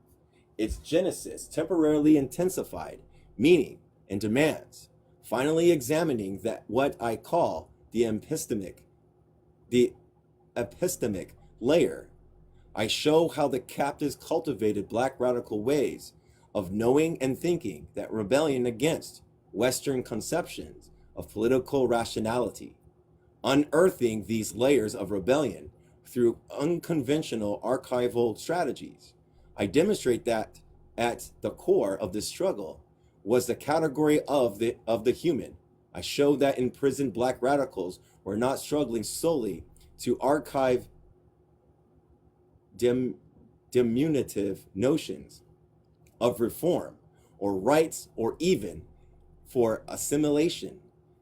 Its genesis temporarily intensified meaning and demands, finally examining that what I call the epistemic layer. I show how the captives cultivated black radical ways of knowing and thinking that rebellion against Western conceptions of political rationality, unearthing these layers of rebellion through unconventional archival strategies. I demonstrate that at the core of this struggle was the category of the human. I show that imprisoned black radicals were not struggling solely to archive diminutive notions of reform or rights or even for assimilation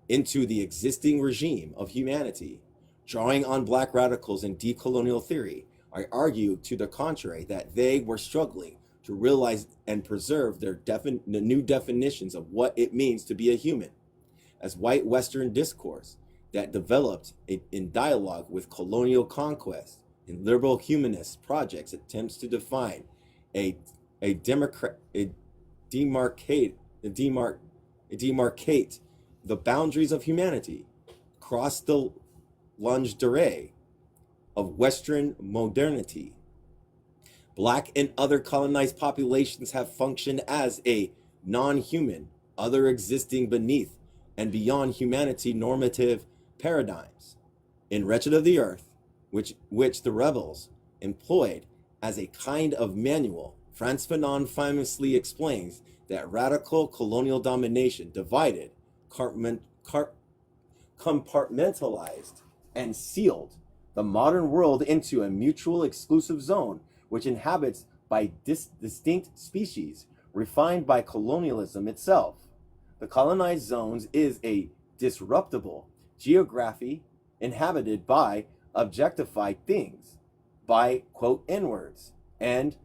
into the existing regime of humanity. Drawing on black radicals and decolonial theory, I argue to the contrary that they were struggling to realize and preserve the new definitions of what it means to be a human. As white Western discourse that developed in dialogue with colonial conquest and liberal humanist projects attempts to define demarcate the boundaries of humanity, cross the linge d'arrêt of Western modernity. Black and other colonized populations have functioned as a non-human, other existing beneath and beyond humanity normative paradigms. In Wretched of the Earth, which the rebels employed as a kind of manual, Frantz Fanon famously explains that radical colonial domination divided, compartmentalized, and sealed the modern world into a mutual exclusive zone which inhabits by distinct species refined by colonialism itself. The colonized zones is a disruptable geography inhabited by objectified things, by, quote, N-words and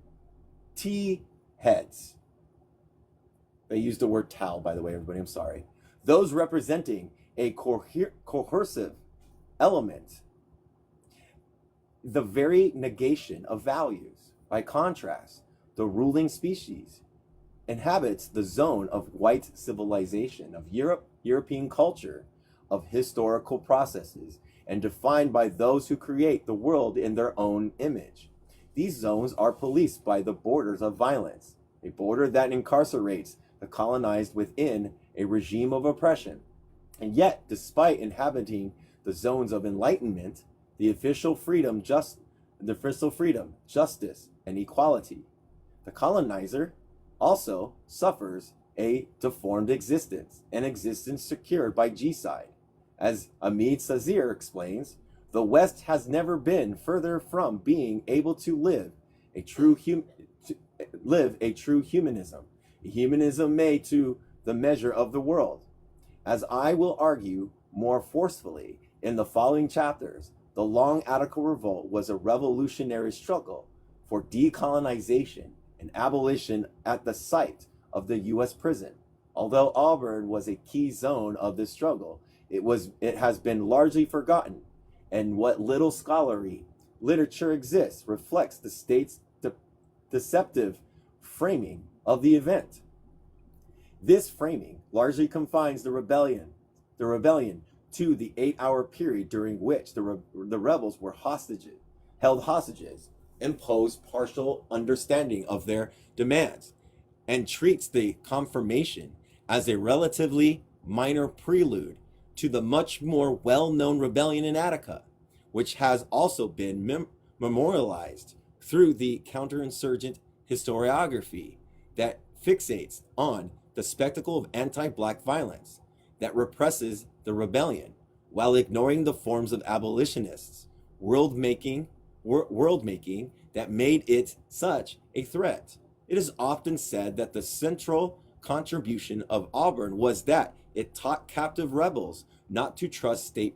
T-heads. They used the word towel, by the way, everybody, I'm sorry. Those representing a coercive element, the very negation of values. By contrast, the ruling species inhabits the zone of white civilization, of European culture, of historical processes, and defined by those who create the world in their own image. These zones are policed by the borders of violence, a border that incarcerates the colonized within a regime of oppression. And yet, despite inhabiting the zones of enlightenment, the official freedom, justice, and equality, the colonizer also suffers a deformed existence, an existence secured by genocide. As Hamid Sazir explains, the West has never been further from being able to live a true humanism, a humanism made to the measure of the world. As I will argue more forcefully in the following chapters, the Long Attica Revolt was a revolutionary struggle for decolonization and abolition at the site of the U.S. prison. Although Auburn was a key zone of this struggle, it has been largely forgotten, and what little scholarly literature exists reflects the state's deceptive framing of the event. This framing largely confines the rebellion to the 8-hour period during which the rebels were held hostages, imposed partial understanding of their demands, and treats the confirmation as a relatively minor prelude to the much more well-known rebellion in Attica, which has also been memorialized through the counterinsurgent historiography that fixates on the spectacle of anti-black violence that represses the rebellion while ignoring the forms of abolitionists world making that made it such a threat. It is often said that the central contribution of Auburn was that it taught captive rebels not to trust state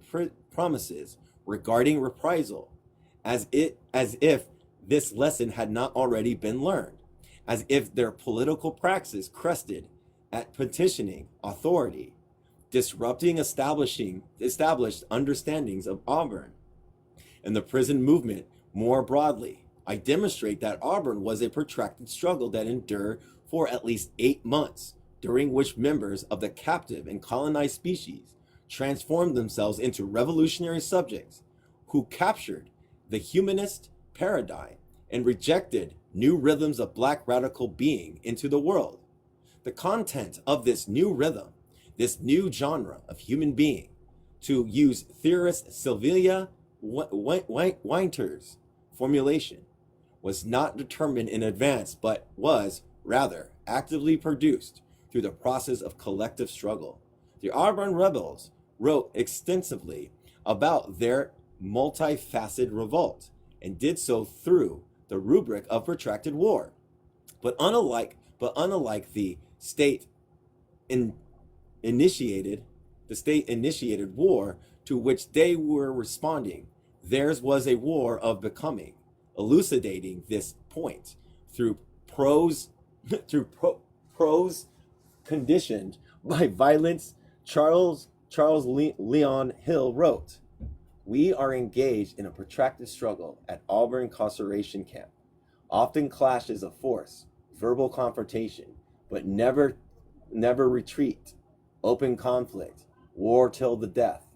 promises regarding reprisal, as if this lesson had not already been learned, as if their political praxis crested at petitioning authority, disrupting established understandings of Auburn and the prison movement more broadly. I demonstrate that Auburn was a protracted struggle that endured for at least 8 months, during which members of the captive and colonized species transformed themselves into revolutionary subjects who captured the humanist paradigm and rejected new rhythms of black radical being into the world. The content of this new rhythm, this new genre of human being, to use theorist Sylvia Wynter's formulation, was not determined in advance, but was, rather, actively produced through the process of collective struggle. The Auburn rebels wrote extensively about their multifaceted revolt, and did so through the rubric of protracted war. But unlike the state initiated war to which they were responding, theirs was a war of becoming, elucidating this point through prose conditioned by violence. Charles Leon Hill wrote, "We are engaged in a protracted struggle at Auburn incarceration camp, often clashes of force, verbal confrontation, but never retreat, open conflict, war till the death.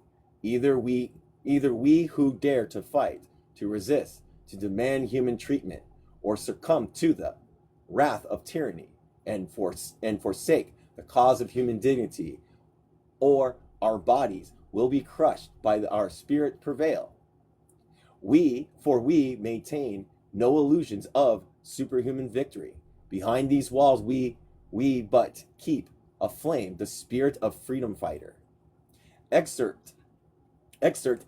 Either we who dare to fight, to resist, to demand human treatment, or succumb to the wrath of tyranny and forsake the cause of human dignity, or our bodies will be crushed by our spirit prevail. For we maintain no illusions of superhuman victory. Behind these walls we but keep aflame the spirit of freedom fighter." Excerpt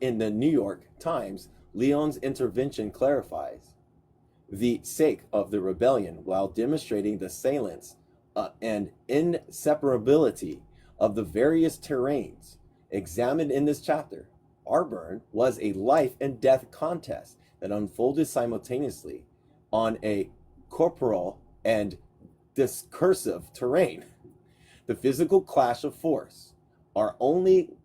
in the New York Times, Leon's intervention clarifies the sake of the rebellion while demonstrating the salience and inseparability of the various terrains examined in this chapter. Auburn was a life and death contest that unfolded simultaneously on a corporal and discursive terrain. The physical clash of force are only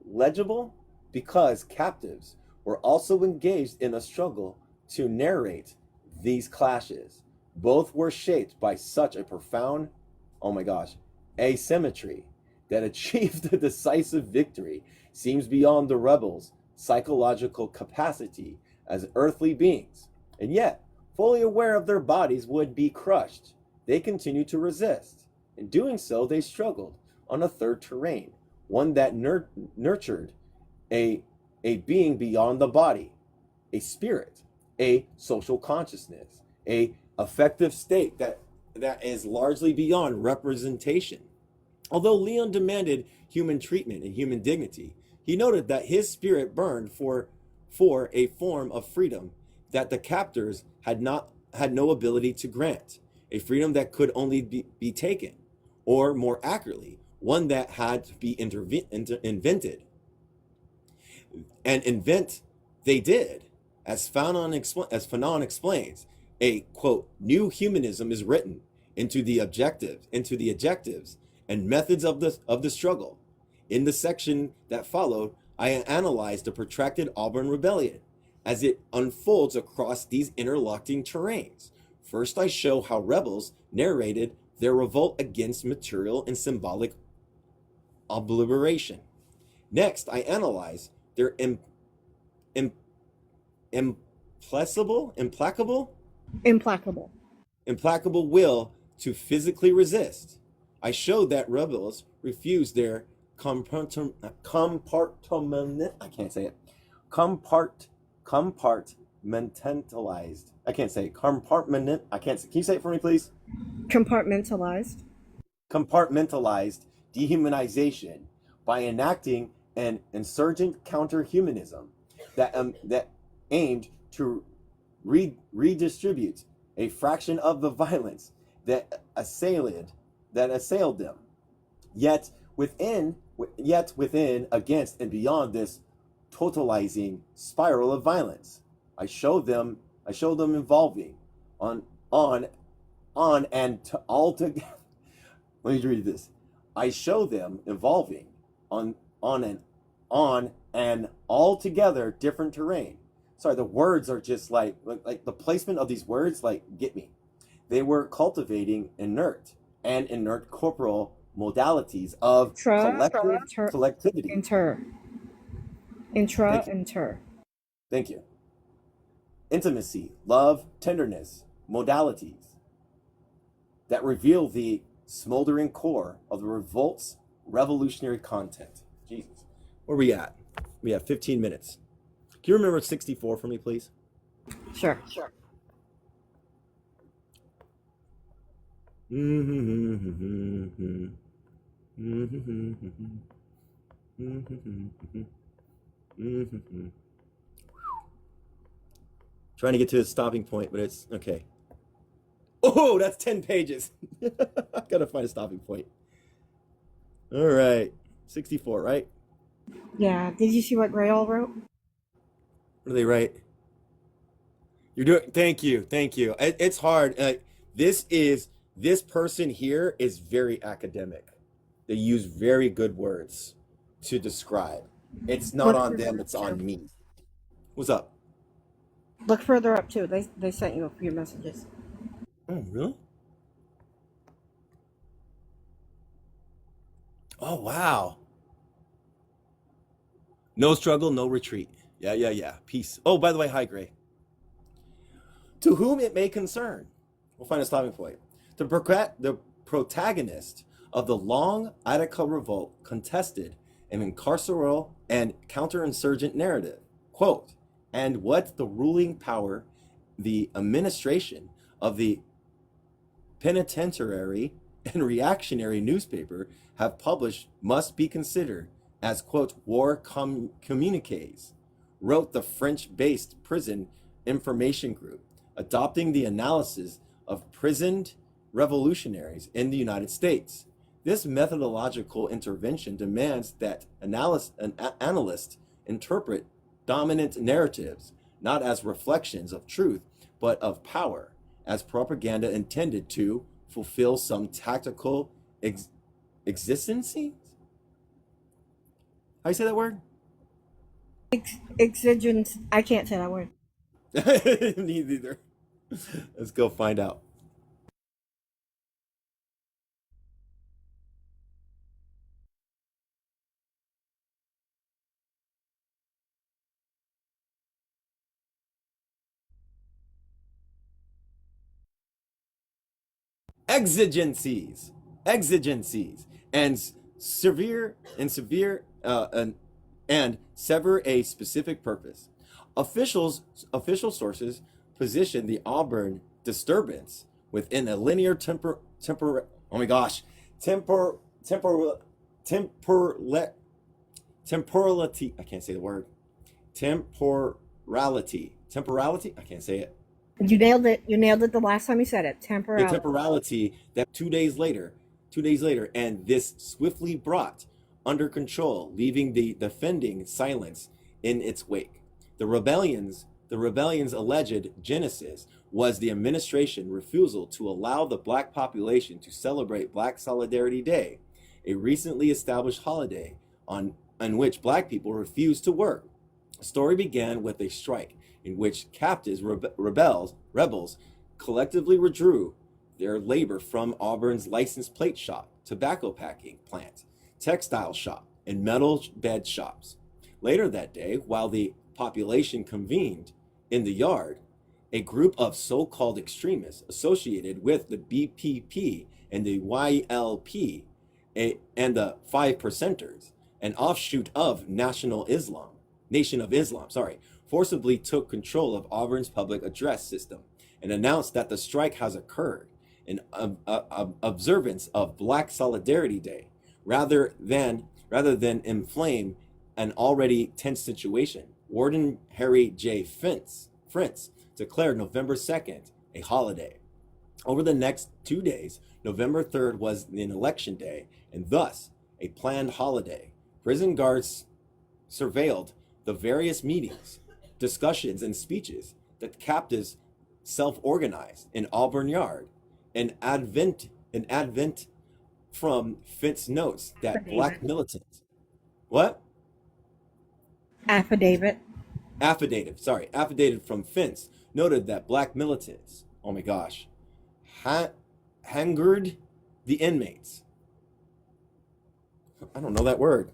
legible because captives were also engaged in a struggle to narrate these clashes. Both were shaped by such a profound, asymmetry that achieved a decisive victory seems beyond the rebels' psychological capacity as earthly beings. And yet, fully aware of their bodies would be crushed, they continued to resist. In doing so, they struggled on a third terrain, one that nurtured a being beyond the body, a spirit, a social consciousness, a affective state that is largely beyond representation. Although Leon demanded human treatment and human dignity, he noted that his spirit burned for a form of freedom that the captors had no ability to grant, a freedom that could only be taken, or more accurately, one that had to be invented. And invent they did, as Fanon explains. A quote, "new humanism is written into the objectives and methods of the struggle. In the section that followed, I analyzed the protracted Auburn Rebellion as it unfolds across these interlocking terrains. First, I show how rebels narrated their revolt against material and symbolic obliteration. Next, I analyze their implacable will to physically resist. I showed that rebels refused their compartmentalized. I can't say it. Can you say it for me, please? Compartmentalized dehumanization by enacting an insurgent counter-humanism that aimed to redistribute a fraction of the violence that assailed them. Yet within, against, and beyond this totalizing spiral of violence, I show them evolving on and to all together. Let me read this. I show them evolving on an altogether different terrain. Sorry, the words are just like the placement of these words get me. They were cultivating inert corporal modalities of collectivity. Thank you. Intimacy, love, tenderness, modalities that reveal the smoldering core of the revolt's revolutionary content. Jesus. Where are we at? We have 15 minutes. Can you remember 64 for me, please? Sure. Trying to get to a stopping point, but it's okay. Oh, that's 10 pages. I gotta find a stopping point. All right. 64, right? Yeah. Did you see what Grail wrote? What do they write? You're doing. Thank you. It's hard. This person here is very academic. They use very good words to describe. It's not on them. It's on me. What's up? Look further up too. They sent you a few messages. Oh, really? Oh, wow. No struggle, no retreat. Yeah. Peace. Oh, by the way, hi, Gray. To whom it may concern, we'll find a stopping point. The protagonist of the long Attica revolt contested an incarceral and counterinsurgent narrative. Quote, and what the ruling power, the administration of the penitentiary and reactionary newspaper have published must be considered as, quote, war communiques, wrote the French-based Prison Information Group, adopting the analysis of prisoned revolutionaries in the United States. This methodological intervention demands that analysts interpret dominant narratives not as reflections of truth, but of power, as propaganda intended to fulfill some tactical exigency? How you say that word? Exigent. I can't say that word. Me either. Let's go find out. Exigencies, and severe and sever a specific purpose. Official sources position the Auburn disturbance within a linear temporality. I can't say the word. Temporality. I can't say it. You nailed it. You nailed it the last time you said it. Temporality. The temporality that 2 days later, and this swiftly brought under control, leaving the defending silence in its wake. The rebellion's alleged genesis was the administration refusal to allow the black population to celebrate Black Solidarity Day, a recently established holiday on which black people refused to work. The story began with a strike in which captives rebels collectively withdrew their labor from Auburn's license plate shop, tobacco packing plant, textile shop, and metal bed shops. Later that day, while the population convened in the yard, a group of so-called extremists associated with the BPP and the YLP and the Five Percenters, an offshoot of Nation of Islam, forcibly took control of Auburn's public address system and announced that the strike has occurred in observance of Black Solidarity Day, rather than inflame an already tense situation. Warden Harry J. Frintz declared November 2nd a holiday. Over the next 2 days, November 3rd was an election day and thus a planned holiday. Prison guards surveilled the various meetings, discussions, and speeches that captives self-organized in Auburn Yard. An advent from Fitz notes that black militants. What? Affidavit. Affidavit from Fitz noted that black militants, oh my gosh, hungered the inmates. I don't know that word.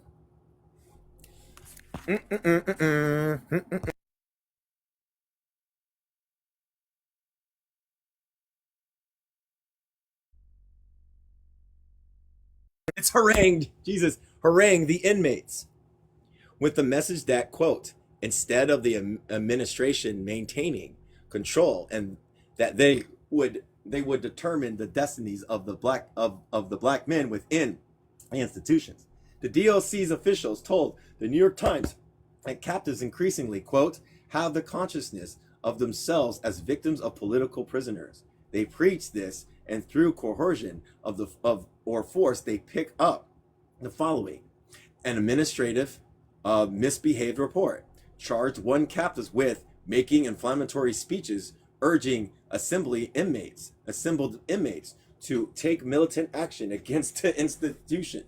It's harangued the inmates with the message that, quote, instead of the administration maintaining control and that they would determine the destinies of the black men within the institutions. The DOC's officials told the New York Times that captives increasingly, quote, have the consciousness of themselves as victims of political prisoners. They preach this, and through coercion or force, they pick up the following: an administrative misbehaved report charged one captive with making inflammatory speeches urging assembled inmates to take militant action against the institution.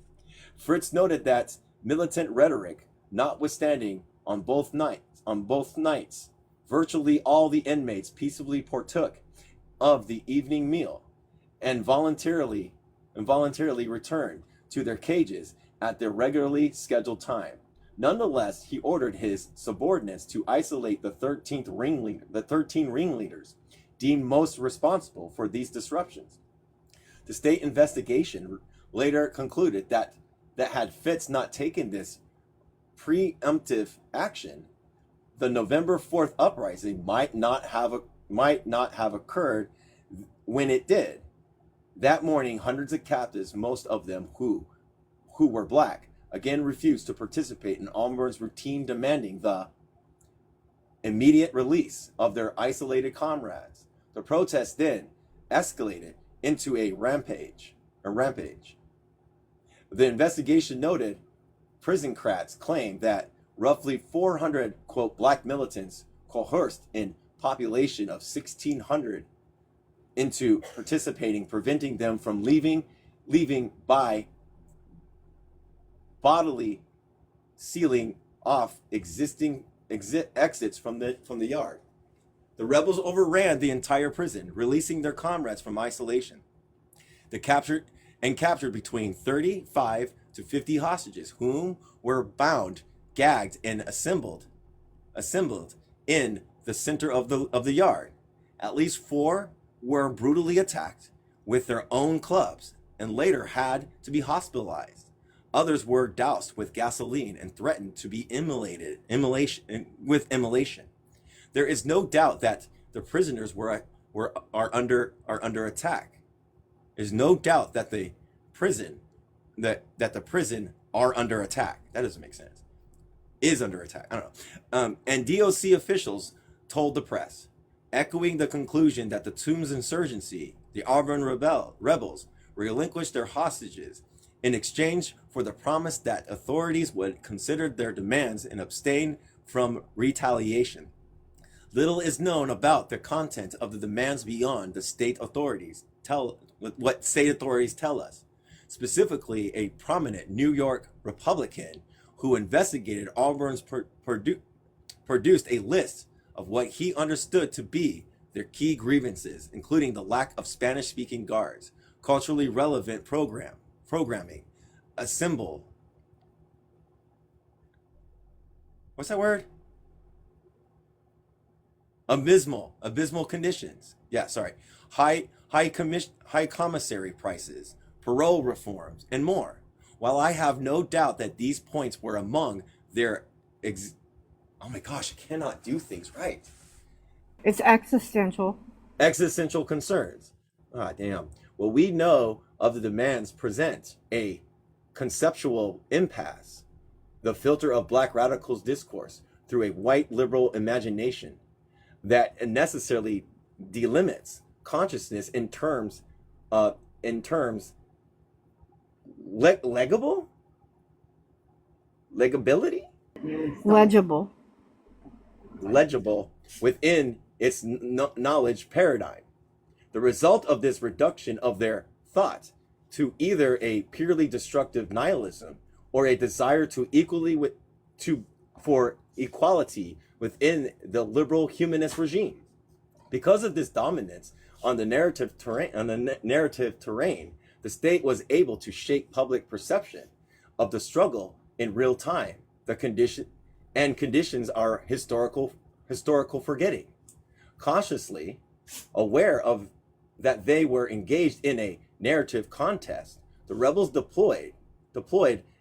Fritz noted that militant rhetoric notwithstanding, on both nights, virtually all the inmates peaceably partook of the evening meal and voluntarily returned to their cages at their regularly scheduled time. Nonetheless, he ordered his subordinates to isolate the 13 ringleaders deemed most responsible for these disruptions. The state investigation later concluded that had Fitz not taken this preemptive action, the November 4th uprising might not have occurred when it did. That morning, hundreds of captives, most of them who were black, again refused to participate in Auburn's routine demanding the immediate release of their isolated comrades. The protest then escalated into a rampage. The investigation noted prison-crats claimed that roughly 400, quote, black militants coerced in population of 1,600 into participating, preventing them from leaving by bodily sealing off existing exits from the yard. The rebels overran the entire prison, releasing their comrades from isolation. They captured between 35 to 50 hostages, whom were bound, gagged, and assembled in the center of the yard. At least 4 were brutally attacked with their own clubs and later had to be hospitalized. Others were doused with gasoline and threatened to be immolated. There is no doubt that the prisoners are under attack. There's no doubt that the prison are under attack. That doesn't make sense. Is under attack. I don't know. And DOC officials told the press, echoing the conclusion that the Toombs insurgency, the Auburn rebels, relinquished their hostages in exchange for the promise that authorities would consider their demands and abstain from retaliation. Little is known about the content of the demands beyond what state authorities tell us. Specifically, a prominent New York Republican who investigated Auburn's produced a list of what he understood to be their key grievances, including the lack of Spanish-speaking guards, culturally relevant programming, a symbol. What's that word? Abysmal conditions. Yeah, sorry. High commissary prices, parole reforms, and more. While I have no doubt that these points were among their oh my gosh, I cannot do things right. It's existential. Existential concerns. Ah, damn. What we know of the demands present a conceptual impasse, the filter of black radicals' discourse through a white liberal imagination that necessarily delimits consciousness in terms legability, legible within its knowledge paradigm. The result of this reduction of their thought to either a purely destructive nihilism or a desire for equality within the liberal humanist regime. Because of this dominance on the narrative terrain, the state was able to shape public perception of the struggle in real time. The conditions are historical forgetting. Consciously aware of that they were engaged in a narrative contest, the rebels deployed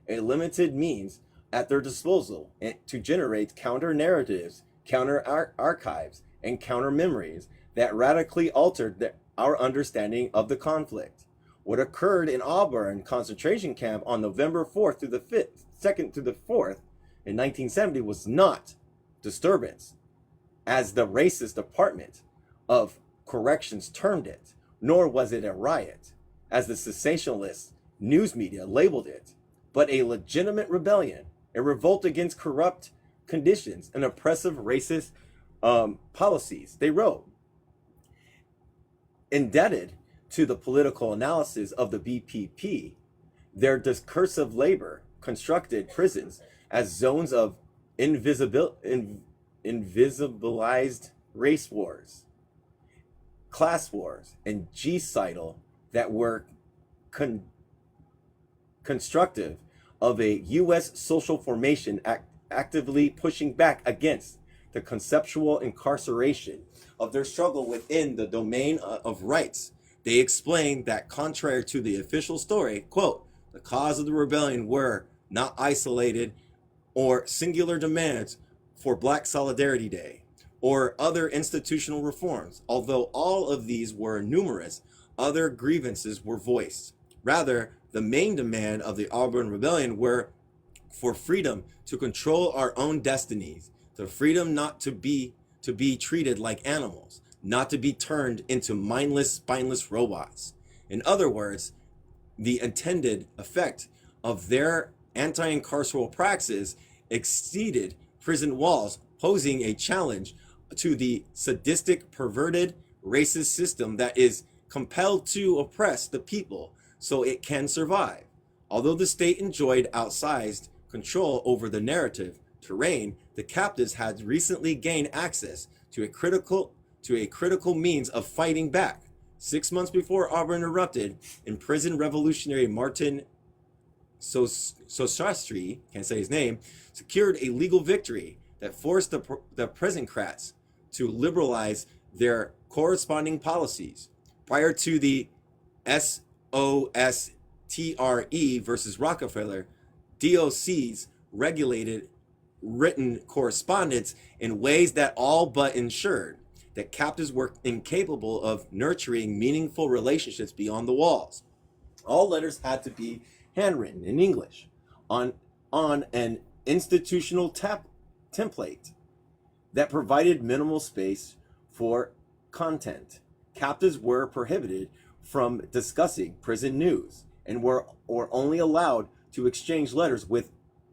a limited means at their disposal to generate counter narratives, counter archives, and counter memories that radically altered our understanding of the conflict. What occurred in Auburn concentration camp on November 4th through the 2nd through the 4th in 1970 was not disturbance, as the racist Department of Corrections termed it, nor was it a riot, as the sensationalist news media labeled it, but a legitimate rebellion, a revolt against corrupt conditions and oppressive racist policies. They wrote, indebted to the political analysis of the BPP, their discursive labor constructed prisons as zones of invisibilized race wars, class wars, and genocidal that were constructive of a U.S. social formation actively pushing back against the conceptual incarceration of their struggle within the domain of rights. They explained that contrary to the official story, quote, the cause of the rebellion were not isolated or singular demands for Black Solidarity Day or other institutional reforms. Although all of these were numerous, other grievances were voiced. Rather, the main demand of the Auburn Rebellion were for freedom to control our own destinies, the freedom not to be treated like animals, not to be turned into mindless, spineless robots. In other words, the intended effect of their anti-incarceral praxis exceeded prison walls, posing a challenge to the sadistic, perverted, racist system that is compelled to oppress the people so it can survive. Although the state enjoyed outsized control over the narrative terrain, the captives had recently gained access to a critical means of fighting back. 6 months before Auburn erupted, imprisoned revolutionary Martin Sosastri, can't say his name, secured a legal victory that forced the prison-crats to liberalize their corresponding policies. Prior to the SOSTRE versus Rockefeller, DOCs regulated written correspondence in ways that all but ensured that captives were incapable of nurturing meaningful relationships beyond the walls. All letters had to be handwritten in English on an institutional template that provided minimal space for content. Captives were prohibited from discussing prison news and were only allowed to exchange letters with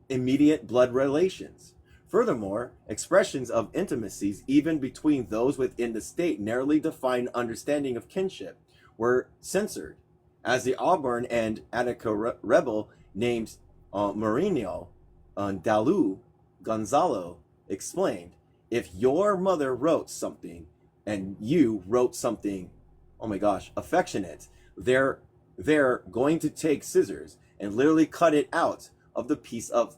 immediate blood relations. Furthermore, expressions of intimacies, even between those within the state narrowly defined understanding of kinship, were censored. As the Auburn and Attica rebel named Mourinho Dalu Gonzalo explained, if your mother wrote something and you wrote something, oh my gosh, affectionate, they're going to take scissors and literally cut it out of the piece of,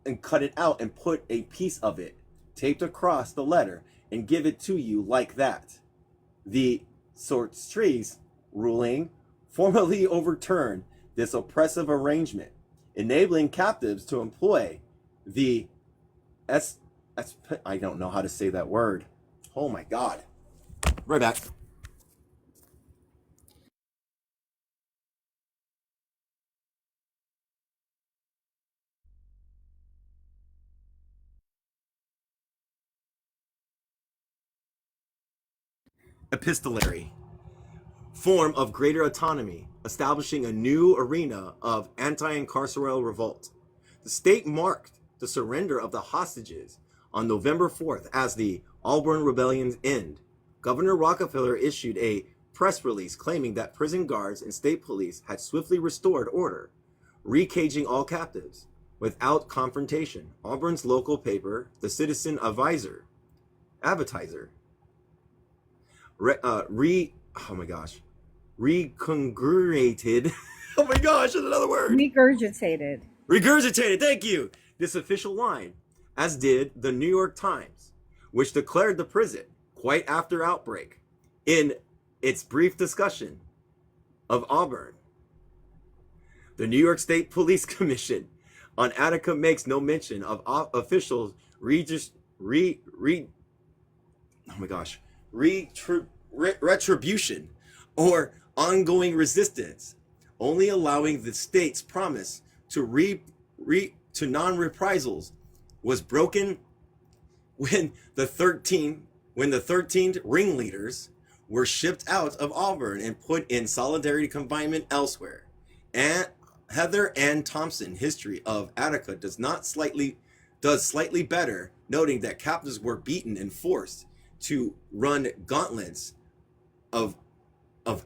and cut it out and put a piece of it taped across the letter and give it to you like that. The Sortries ruling formally overturned this oppressive arrangement, enabling captives to employ the I don't know how to say that word. Oh my God. Right back. Epistolary form of greater autonomy, establishing a new arena of anti-incarceral revolt. The state marked the surrender of the hostages on November 4th as the Auburn Rebellion's end. Governor Rockefeller issued a press release claiming that prison guards and state police had swiftly restored order, recaging all captives without confrontation. Auburn's local paper, the Citizen Advisor, oh my gosh, recongregated. Oh my gosh, that's another word. Regurgitated, thank you. This official line, as did the New York Times, which declared the prison quite after outbreak in its brief discussion of Auburn. The New York State Police Commission on Attica makes no mention of officials retribution or ongoing resistance, only allowing the state's promise to non-reprisals was broken when the 13 ringleaders were shipped out of Auburn and put in solidarity confinement elsewhere. And Heather Ann Thompson, History of Attica, does slightly better, noting that captives were beaten and forced to run gauntlets of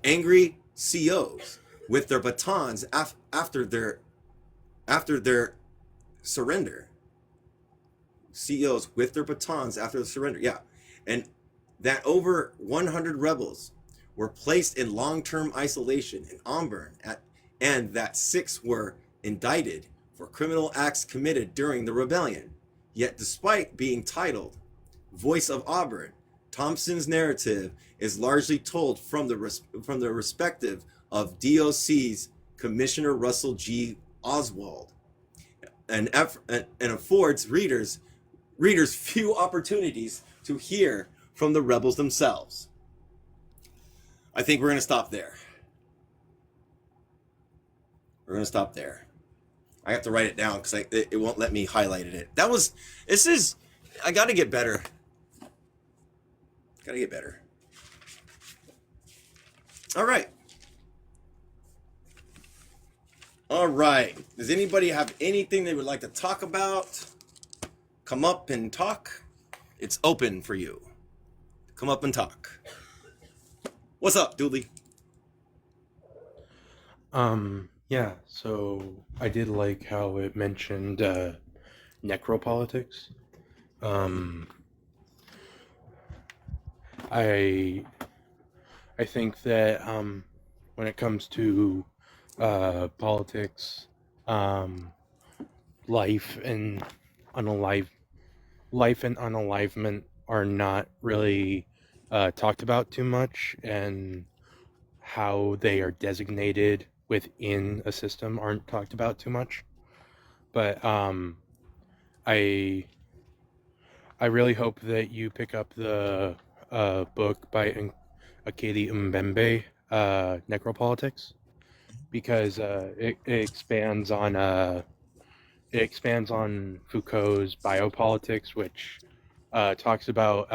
angry COs with their batons after their surrender. COs with their batons after the surrender, yeah. And that over 100 rebels were placed in long-term isolation in Auburn, and that 6 were indicted for criminal acts committed during the rebellion. Yet despite being titled Voice of Auburn, Thompson's narrative is largely told from the perspective of DOC's Commissioner Russell G. Oswald, and affords readers few opportunities to hear from the rebels themselves. I think we're going to stop there. I have to write it down because it won't let me highlight it. I got to get better. All right. Does anybody have anything they would like to talk about? Come up and talk. It's open for you. Come up and talk. What's up, Dooley? Yeah, so I did like how it mentioned necropolitics. I think that when it comes to politics, life and unalivement are not really talked about too much, and how they are designated within a system aren't talked about too much. But I really hope that you pick up the book by Akedi Mbembe, Necropolitics, because it expands on Foucault's biopolitics, which talks about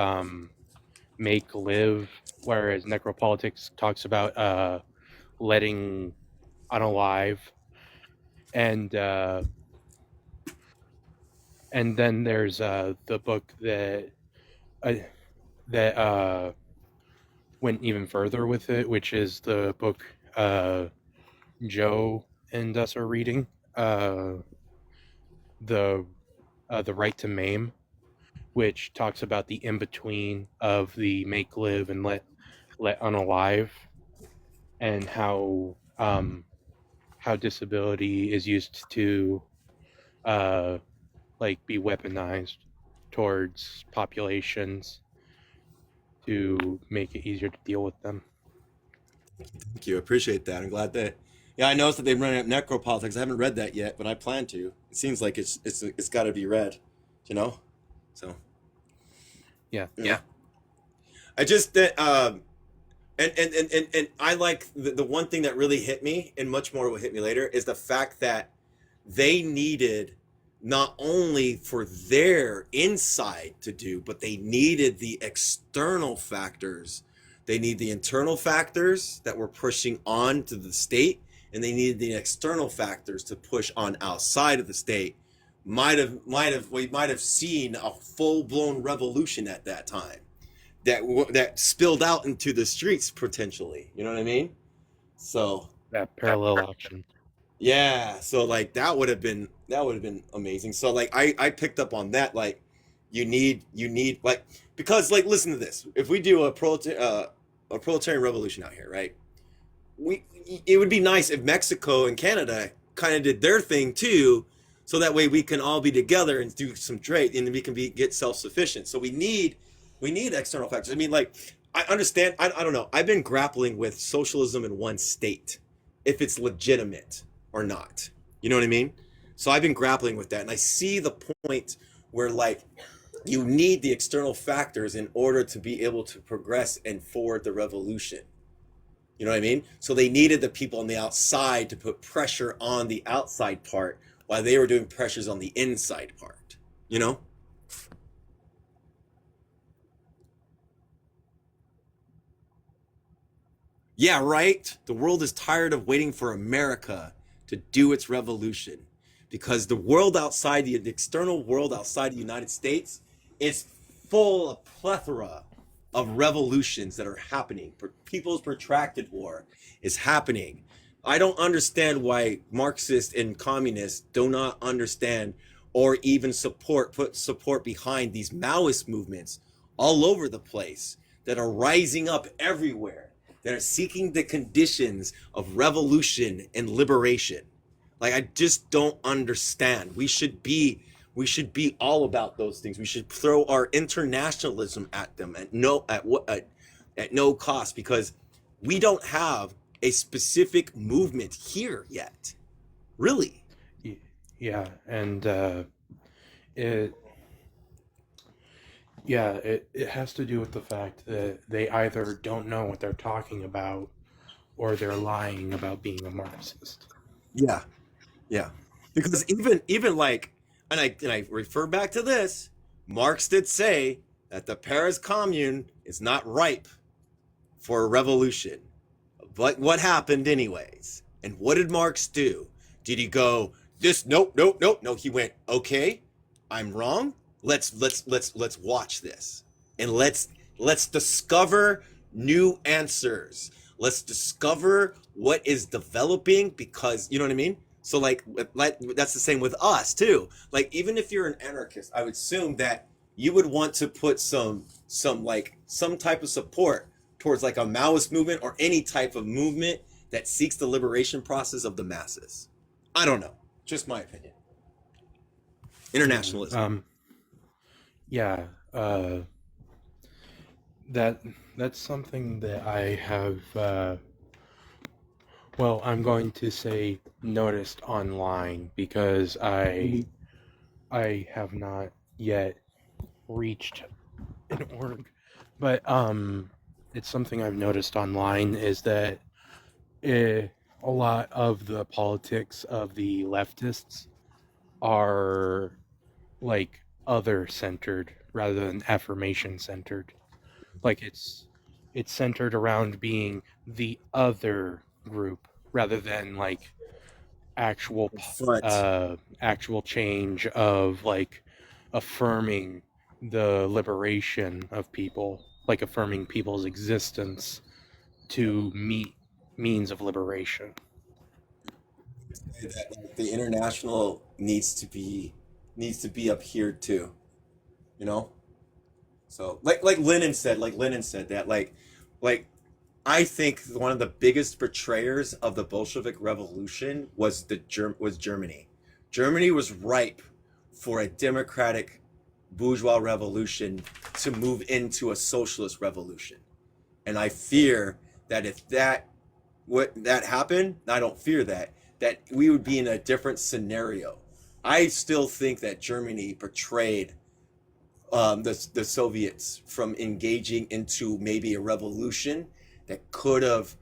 make live, whereas necropolitics talks about letting unalive. And then there's the book that went even further with it, which is the book Joe and us are reading, the right to maim, which talks about the in between of the make live and let unalive, and how disability is used to like be weaponized towards populations to make it easier to deal with them. Thank you. I appreciate that. I'm glad that. Yeah, I noticed that they're running up necropolitics. I haven't read that yet, but I plan to. It seems like it's got to be read, you know. So Yeah. yeah. I just that and I like the one thing that really hit me, and much more will hit me later, is the fact that they needed not only for their inside to do, but they needed the external factors. They need the internal factors that were pushing on to the state, and they needed the external factors to push on outside of the state. We might have seen a full blown revolution at that time that spilled out into the streets potentially. You know what I mean? So That parallel action. yeah, so like that would have been amazing. So like I picked up on that. Like you need like, because like, listen to this. If we do a proletarian revolution out here, right? We It would be nice if Mexico and Canada kind of did their thing too, so that way we can all be together and do some trade, and we can get self sufficient. So we need external factors. I mean, like, I understand. I don't know. I've been grappling with socialism in one state, if it's legitimate or not. You know what I mean? So I've been grappling with that, and I see the point where like you need the external factors in order to be able to progress and forward the revolution. You know what I mean? So they needed the people on the outside to put pressure on the outside part while they were doing pressures on the inside part. You know? Yeah, right. The world is tired of waiting for America to do its revolution, because the world outside, the external world outside the United States, is full of plethora of revolutions that are happening. People's protracted war is happening. I don't understand why Marxists and communists do not understand or even put support behind these Maoist movements all over the place that are rising up everywhere, that are seeking the conditions of revolution and liberation. Like, I just don't understand. We should be all about those things. We should throw our internationalism at them at no cost, because we don't have a specific movement here yet. Really. Yeah, and it it has to do with the fact that they either don't know what they're talking about, or they're lying about being a Marxist. Yeah. Yeah. Because even like, and I refer back to this, Marx did say that the Paris Commune is not ripe for a revolution. But what happened anyways? And what did Marx do? Did he go, this, nope, nope, nope? No, he went, okay, I'm wrong. Let's watch this. And let's discover new answers. Let's discover what is developing, because you know what I mean? So like that's the same with us too. Like, even if you're an anarchist, I would assume that you would want to put some type of support towards like a Maoist movement or any type of movement that seeks the liberation process of the masses. I don't know. Just my opinion. Internationalism. Yeah, that's something that I have. Well, I'm going to say noticed online, because I have not yet reached an org, but it's something I've noticed online, is that a lot of the politics of the leftists are like other centered rather than affirmation centered. Like it's centered around being the other group rather than like actual Front. actual change of like affirming the liberation of people, like affirming people's existence to meet means of liberation. That, like, the international needs to be needs to be up here too, you know? So like Lenin said that like I think one of the biggest betrayers of the Bolshevik Revolution was was Germany. Germany was ripe for a democratic bourgeois revolution to move into a socialist revolution. And I fear that if that happened, I don't fear that we would be in a different scenario. I still think that Germany betrayed the Soviets from engaging into maybe a revolution that could have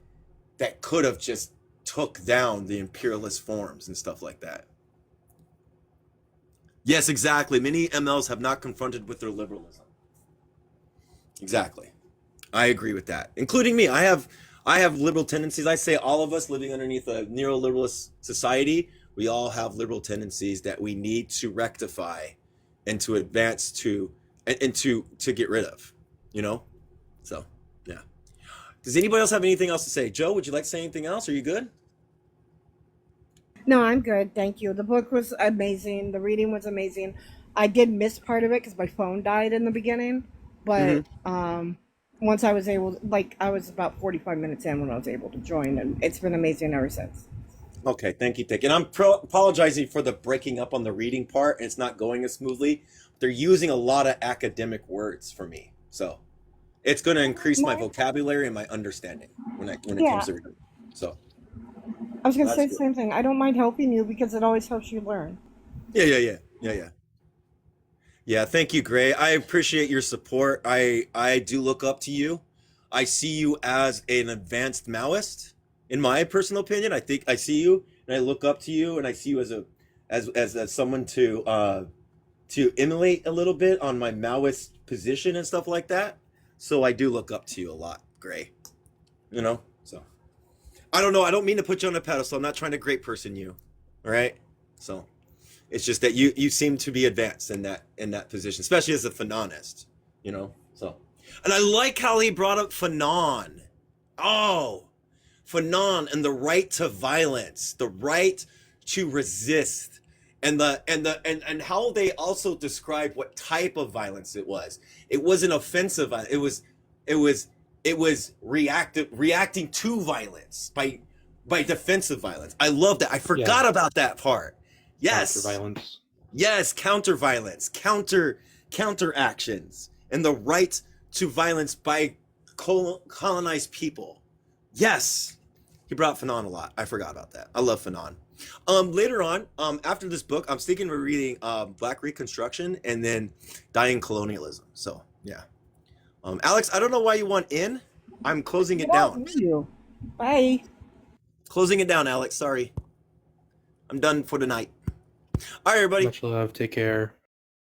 just took down the imperialist forms and stuff like that. Yes, exactly. Many MLs have not confronted with their liberalism. Exactly. I agree with that, including me. I have liberal tendencies. I say all of us living underneath a neoliberalist society, we all have liberal tendencies that we need to rectify and to advance to and to get rid of, you know? So, yeah. Does anybody else have anything else to say? Joe, would you like to say anything else? Are you good? No, I'm good. Thank you. The book was amazing. The reading was amazing. I did miss part of it because my phone died in the beginning, but Mm-hmm. once I was able, like, I was about 45 minutes in when I was able to join, and it's been amazing ever since. Okay, thank you, Dick. And I'm apologizing for the breaking up on the reading part. It's not going as smoothly. They're using a lot of academic words for me, so it's going to increase my vocabulary and my understanding when it Yeah, comes to reading. So I was going to that's say the good. same thing. I don't mind helping you because it always helps you learn. Yeah. Yeah, thank you, Gray. I appreciate your support. I do look up to you. I see you as an advanced Maoist. In my personal opinion, I think I see you and I look up to you and I see you as a as someone to emulate a little bit on my Maoist position and stuff like that. So I do look up to you a lot, Gray. You know? So I don't know. I don't mean to put you on a pedestal. I'm not trying to great person you. All right? So it's just that you seem to be advanced in that position, especially as a Fanonist, you know. So, and I like how he brought up Fanon. Oh, Fanon and the right to violence, the right to resist, and how they also described what type of violence it was. It wasn't offensive. It was reacting to violence by defensive violence. I love that. I Yeah, forgot about that part. counter Yes. violence. Yes, counter violence, counter actions, and the right to violence by colonized people. Yes. He brought Fanon a lot. I forgot about that. I love Fanon. Later on, after this book, I'm thinking of reading Black Reconstruction and then Dying Colonialism. So yeah. Alex, I don't know why you want in. I'm closing it Get out, down. you. Bye. Closing it down, Alex. Sorry. I'm done for the night. All right, everybody. Much love. Take care.